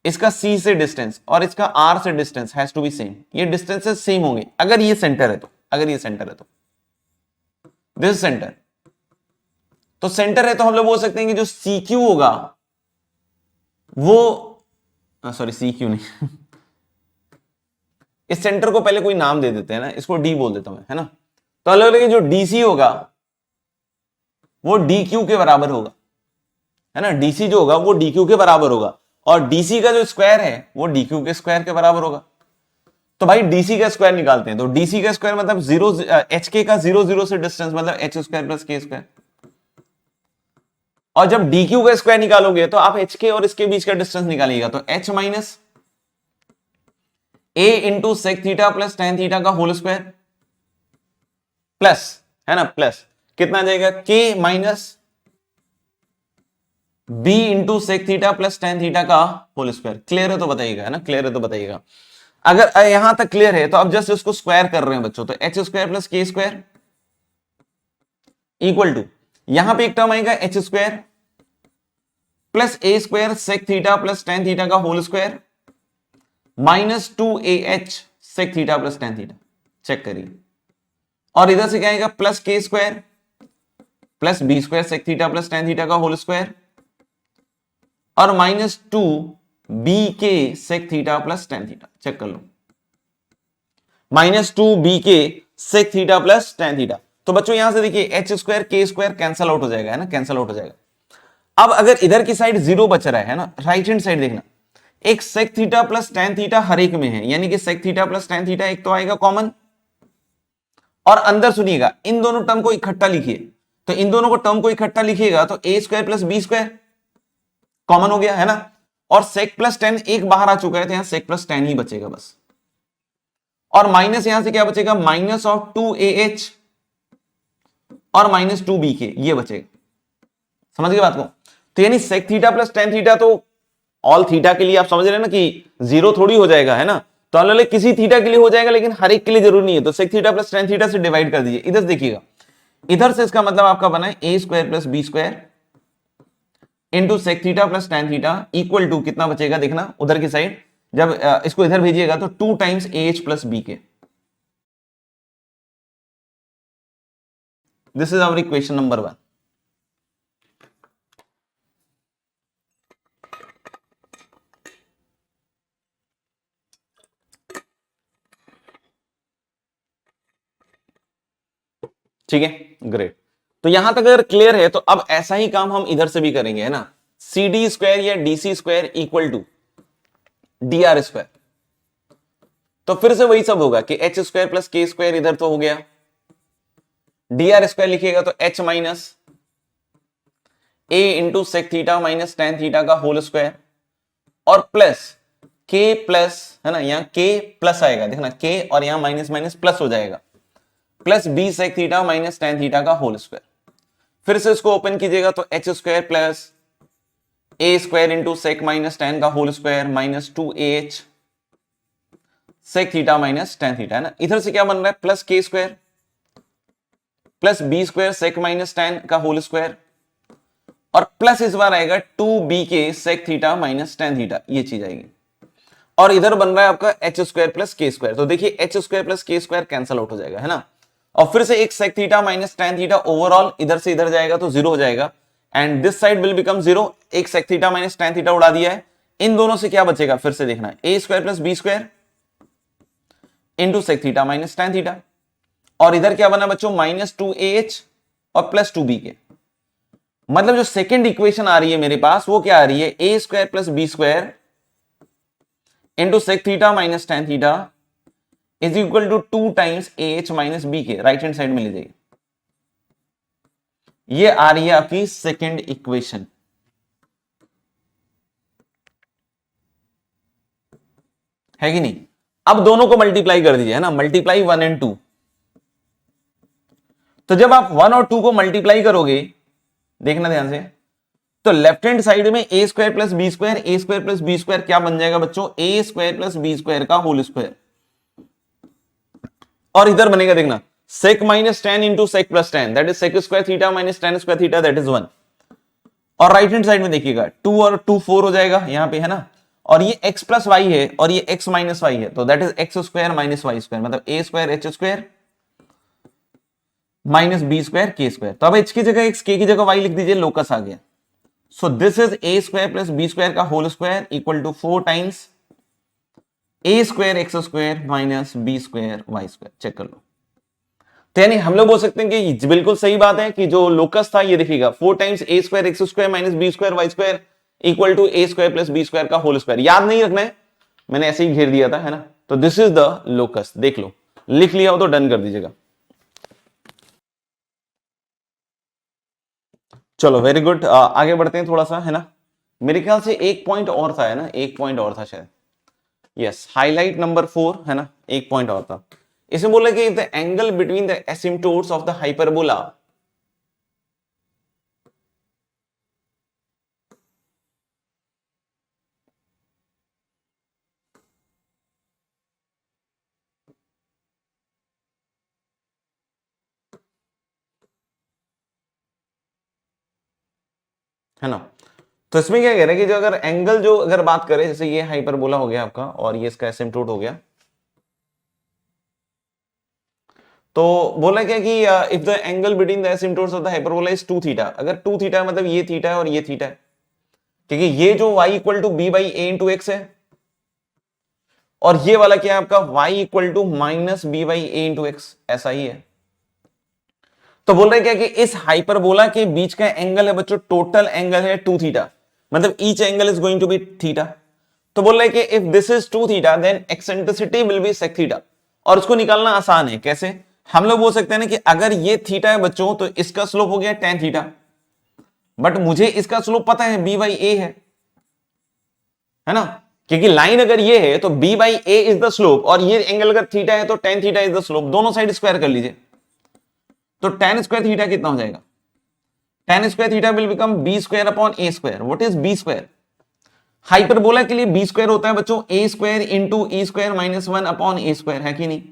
इसका C से डिस्टेंस, और इसका R से distance has to be same. ये डिस्टेंसेस सेम होंगे अगर ये सेंटर है तो, अगर ये सेंटर है तो, दिस सेंटर, तो सेंटर है तो हम लोग बोल सकते हैं कि जो CQ होगा वो, सॉरी CQ नहीं इस सेंटर को पहले कोई नाम दे देते हैं ना, इसको D बोल देता हूं, है ना। तो अलग अलग जो DC होगा वो DQ के बराबर होगा, है ना। DC जो होगा वो DQ के बराबर होगा, और DC का जो स्क्वायर है वो DQ के स्क्वायर के बराबर होगा। तो भाई DC का स्क्वायर निकालते हैं, तो DC का स्क्वायर मतलब HK का 0 0 से डिस्टेंस, मतलब H square plus K square. और जब DQ का स्क्वायर निकालोगे तो आप HK और इसके बीच का डिस्टेंस निकालिएगा, तो H minus A into sec theta plus tan theta का होल स्क्वायर, प्लस, है ना, प्लस कितना आ जाएगा, K minus B into sec theta plus tan theta का होल स्क्वायर। क्लियर है तो बताइएगा, है ना, क्लियर है तो बताइएगा। अगर यहां तक क्लियर है तो अब जस्ट इसको स्क्वायर कर रहे हैं बच्चों, तो H square plus K square equal to, यहां पे एक टर्म आएगा H square plus A square sec theta plus tan theta का whole square minus 2AH sec theta plus tan theta. Check करिए, और इधर से क्या आएगा, plus K square plus B square sec theta plus tan theta का whole square, और minus 2BK sec theta plus tan theta. Check कर लो, minus 2BK sec theta plus tan theta. तो बच्चों यहां से देखिए H square K square cancel out हो जाएगा, है ना, कैंसल आउट हो जाएगा। अब अगर इधर की साइड 0 बच रहा है ना, राइट हैंड साइड देखना, एक sec theta plus tan theta हर एक में है, यानी कि sec theta plus tan theta एक तो आएगा कॉमन, और अंदर सुनिएगा इन दोनों टर्म को इकट्ठा लिखिए, तो इन दोनों को टर्म को इकट्ठा लिखिएगा तो A square plus B square common हो गया, है ना। और सेक प्लस tan एक बाहर आ चुका है, तो यहां सेक प्लस tan ही बचेगा बस, और माइनस यहां से क्या बचेगा, माइनस ऑफ 2AH और माइनस 2BK, ये बचेगा। समझ गए बात को। तो यानी sec theta plus tan theta तो ऑल थीटा के लिए आप समझ रहे हैं ना कि 0 थोड़ी हो जाएगा, है ना। तो मान लो किसी थीटा के लिए हो जाएगा, लेकिन हर एक के लिए जरूरी नहीं है, तो sec theta plus tan theta से डिवाइड कर दीजिए। इधर देखिएगा, इधर से इसका मतलब आपका बना है a square plus b square into sec theta plus tan theta equal to कितना बचेगा देखना उधर की साइड, जब इसको इधर भेजिएगा तो 2 times a h plus b k. This is our equation number 1। ठीक है, ग्रेट। तो यहां तक अगर क्लियर है तो अब ऐसा ही काम हम इधर से भी करेंगे, है ना। सी डी स्क्वायर या D C square equal to D R square. तो फिर से वही सब होगा कि h square plus k square इधर तो हो गया, डी आर स्क्वायर लिखिएगा तो h minus a into sec theta minus tan theta का होल स्क्वायर और प्लस के प्लस, है ना, यहां के प्लस आएगा देखना के, और यहां माइनस माइनस प्लस हो जाएगा, plus b sec theta minus tan theta का होल स्क्वायर। फिर से इसको ओपन कीजिएगा तो h square plus a square into sec minus tan का whole square minus 2ah sec theta minus tan theta, है ना। इधर से क्या बन रहा है plus k square plus b square sec minus tan का होल स्क्वायर और प्लस इस बार आएगा 2b k sec theta minus tan theta, ये चीज आएगी। और इधर बन रहा है आपका h square plus k square, तो देखिए h square plus k square cancel out हो जाएगा, है ना। और फिर से एक sec theta minus tan theta overall इधर से इधर जाएगा तो 0 हो जाएगा and this side will become 0। एक sec theta minus tan theta उड़ा दिया है, इन दोनों से क्या बचेगा फिर से देखना है a square plus b square into sec theta minus tan theta, और इधर क्या बना बच्चों माइनस 2ah और प्लस 2b के। मतलब जो सेकेंड इक्वेशन आ रही है मेरे पास वो क्या आ रही है a square plus b square into sec theta minus tan theta is equal to 2 times a h minus b k. Right hand side में ले जाइए, ये आ रही है आपकी सेकेंड इक्वेशन, है कि नहीं। अब दोनों को मल्टीप्लाई कर दीजिए, है ना, मल्टीप्लाई 1 एंड 2। तो जब आप 1 और 2 को मल्टीप्लाई करोगे देखना ध्यान से, तो लेफ्ट हैंड साइड में a square plus b square, a square plus b square क्या बन जाएगा बच्चों a square plus b square का होल स्क्वायर, और इधर बनेगा देखना sec minus tan into sec plus tan that is sec square theta minus tan square theta that is 1। और राइट हैंड साइड में देखिएगा 2 और 2 4 हो जाएगा यहां पे, है ना, और ये x प्लस वाई है और ये x माइनस वाई है, तो that is x square minus y square, मतलब a square h square minus b square k square. तो अब h की जगह x, k की जगह y लिख दीजिए, लोकस आ गया। So this is a square plus b square का whole square equal to 4 times a square x square minus b square y square. Check कर लो। तो यानी हम लोग बोल सकते हैं कि बिल्कुल सही बात है कि जो लोकस था ये देखिएगा 4 times a square x square minus b square y square equal to a square plus b square का होल स्क्वायर। याद नहीं रखना है, मैंने ऐसे ही घेर दिया था, है ना। तो दिस इज द लोकस, देख लो, लिख लिया हो तो डन कर दीजिएगा। चलो वेरी गुड, आगे बढ़ते हैं थोड़ा सा, है ना। मेरे ख्याल से एक पॉइंट और था, है ना, एक पॉइंट और था शायद, यस, हाईलाइट नंबर 4, है ना, एक पॉइंट और था। इसमें बोला कि the angle between the asymptotes of the hyperbola है ना। तो इसमें क्या कह रहे हैं कि जो अगर एंगल जो अगर बात करें, जैसे ये हाइपरबोला हो गया आपका और ये इसका एसिम्पटोट हो गया, तो बोला क्या कि if the angle between the asymptotes of the hyperbola is 2 theta, अगर 2 थीटा मतलब ये थीटा है और ये थीटा है, क्योंकि ये जो y equal to b by a into x है और ये वाला क्या है आपका y equal to minus b by a into x, ऐसा ही है। तो बोल रहे क्या कि इस हाइपरबोला के बीच का एंगल है बच्चों, टोटल एंगल है 2 थीटा, मतलब each angle is going to be theta. तो बोल रहे कि if this is 2 theta then eccentricity will be sec theta, और उसको निकालना आसान है। कैसे? हम लोग बोल सकते हैं ना कि अगर ये थीटा है बच्चों तो इसका स्लोप हो गया tan थीटा, बट मुझे इसका स्लोप पता है b बाई ए है ना, क्योंकि लाइन अगर ये है तो b by A is the slope, और ये एंगल अगर थीटा है तो tan theta is the slope. दोनों साइड स्क्वायर कर लीजिए, तो tan स्क्वायर थीटा कितना हो जाएगा? tan square theta will become b square upon a square. What is b square? Hyperbola के लिए बी स्क्वायर होता है बच्चों a square into E square minus 1 upon a square, है कि नहीं,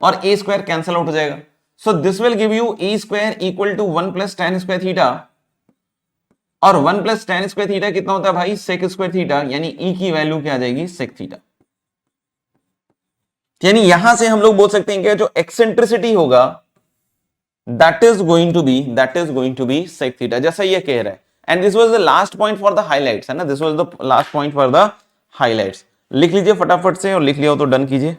और ए स्क्वायर कैंसिल आउट हो जाएगा। So this will give you a square equal to 1 plus tan square theta, और 1 प्लस tan स्क्वायर थीटा कितना होता है भाई, सेक स्क्वायर थीटा, यानी ई की वैल्यू क्या आ जाएगी, सेक थीटा। यानी यहां से हम लोग बोल सकते हैं कि जो एक्सेंट्रिसिटी होगा that is going to be sec theta, जैसा ये कह रहा है। And this was the last point for the highlights, है ना, this was the last point for the highlights. लिख लीजिए फटाफट से, और लिख लिया हो तो डन कीजिए,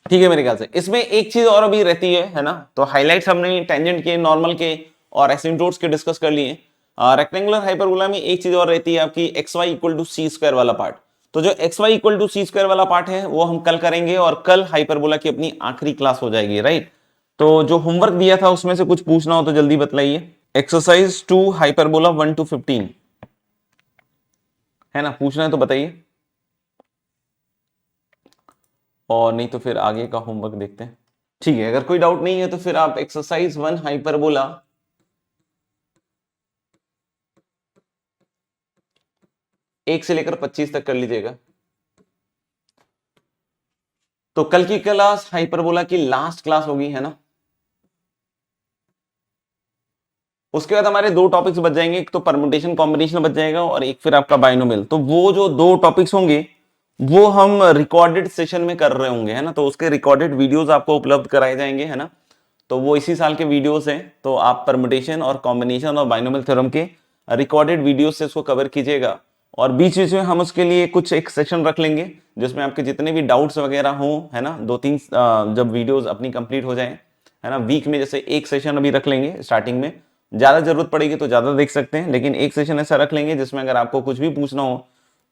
ठीक है। मेरे ख्याल से इसमें एक चीज और अभी रहती है ना, तो हाइलाइट्स हमने टेंजेंट के, नॉर्मल के और एसिम्पटोट्स के डिस्कस कर लिए। रेक्टेंगुलर हाइपरबोला में एक चीज और रहती है आपकी x y equal to c square वाला पार्ट। तो जो x y equal to c square वाला पार्ट है वो हम कल करेंगे, और कल हाइपरबोला की अपनी आखिरी क्लास हो जाएगी, राइट। तो जो होमवर्क दिया था उसमें से कुछ पूछना हो तो जल्दी बतलाइए। एक्सरसाइज 2 हाइपरबोला 1 to 15 है ना, पूछना है तो बताइए, और नहीं तो फिर आगे का होमवर्क देखते हैं, ठीक है। अगर कोई डाउट नहीं है तो फिर आप एक्सरसाइज 1 हाइपरबोला 1 से लेकर 25 तक कर लीजिएगा। तो कल की क्लास हाइपरबोला की लास्ट क्लास होगी, है ना। उसके बाद हमारे दो टॉपिक्स बच जाएंगे, एक तो परम्यूटेशन कॉम्बिनेशन बच जाएगा, और एक फिर आपका बाइनोमियल। तो वो जो दो टॉपिक्स होंगे वो हम रिकॉर्डेड सेशन में कर रहे होंगे, है ना। तो उसके रिकॉर्डेड वीडियोस आपको उपलब्ध कराए जाएंगे, है ना। तो वो इसी साल के वीडियोस हैं, तो आप परम्यूटेशन और कॉम्बिनेशन और बाइनोमियल थ्योरम के रिकॉर्डेड वीडियोस से इसको कवर कीजिएगा। और बीच बीच में हम उसके लिए कुछ एक सेशन रख लेंगे जिसमें आपके जितने भी डाउट्स वगैरह हों, है ना, 2-3 जब वीडियोस अपनी कंप्लीट हो जाएं, है ना, वीक में जैसे एक सेशन अभी रख लेंगे स्टार्टिंग में। ज्यादा जरूरत पड़ेगी तो ज्यादा देख सकते हैं, लेकिन एक सेशन ऐसा रख लेंगे जिसमें अगर आपको कुछ भी पूछना हो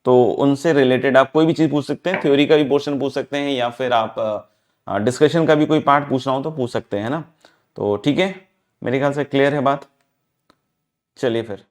तो उनसे रिलेटेड आप कोई भी चीज पूछ सकते हैं, थ्योरी का भी पोर्शन पूछ सकते हैं, या फिर आप डिस्कशन का भी कोई पार्ट पूछना हो तो पूछ सकते हैं, है ना। तो ठीक है, मेरे ख्याल से क्लियर है बात। चलिए फिर।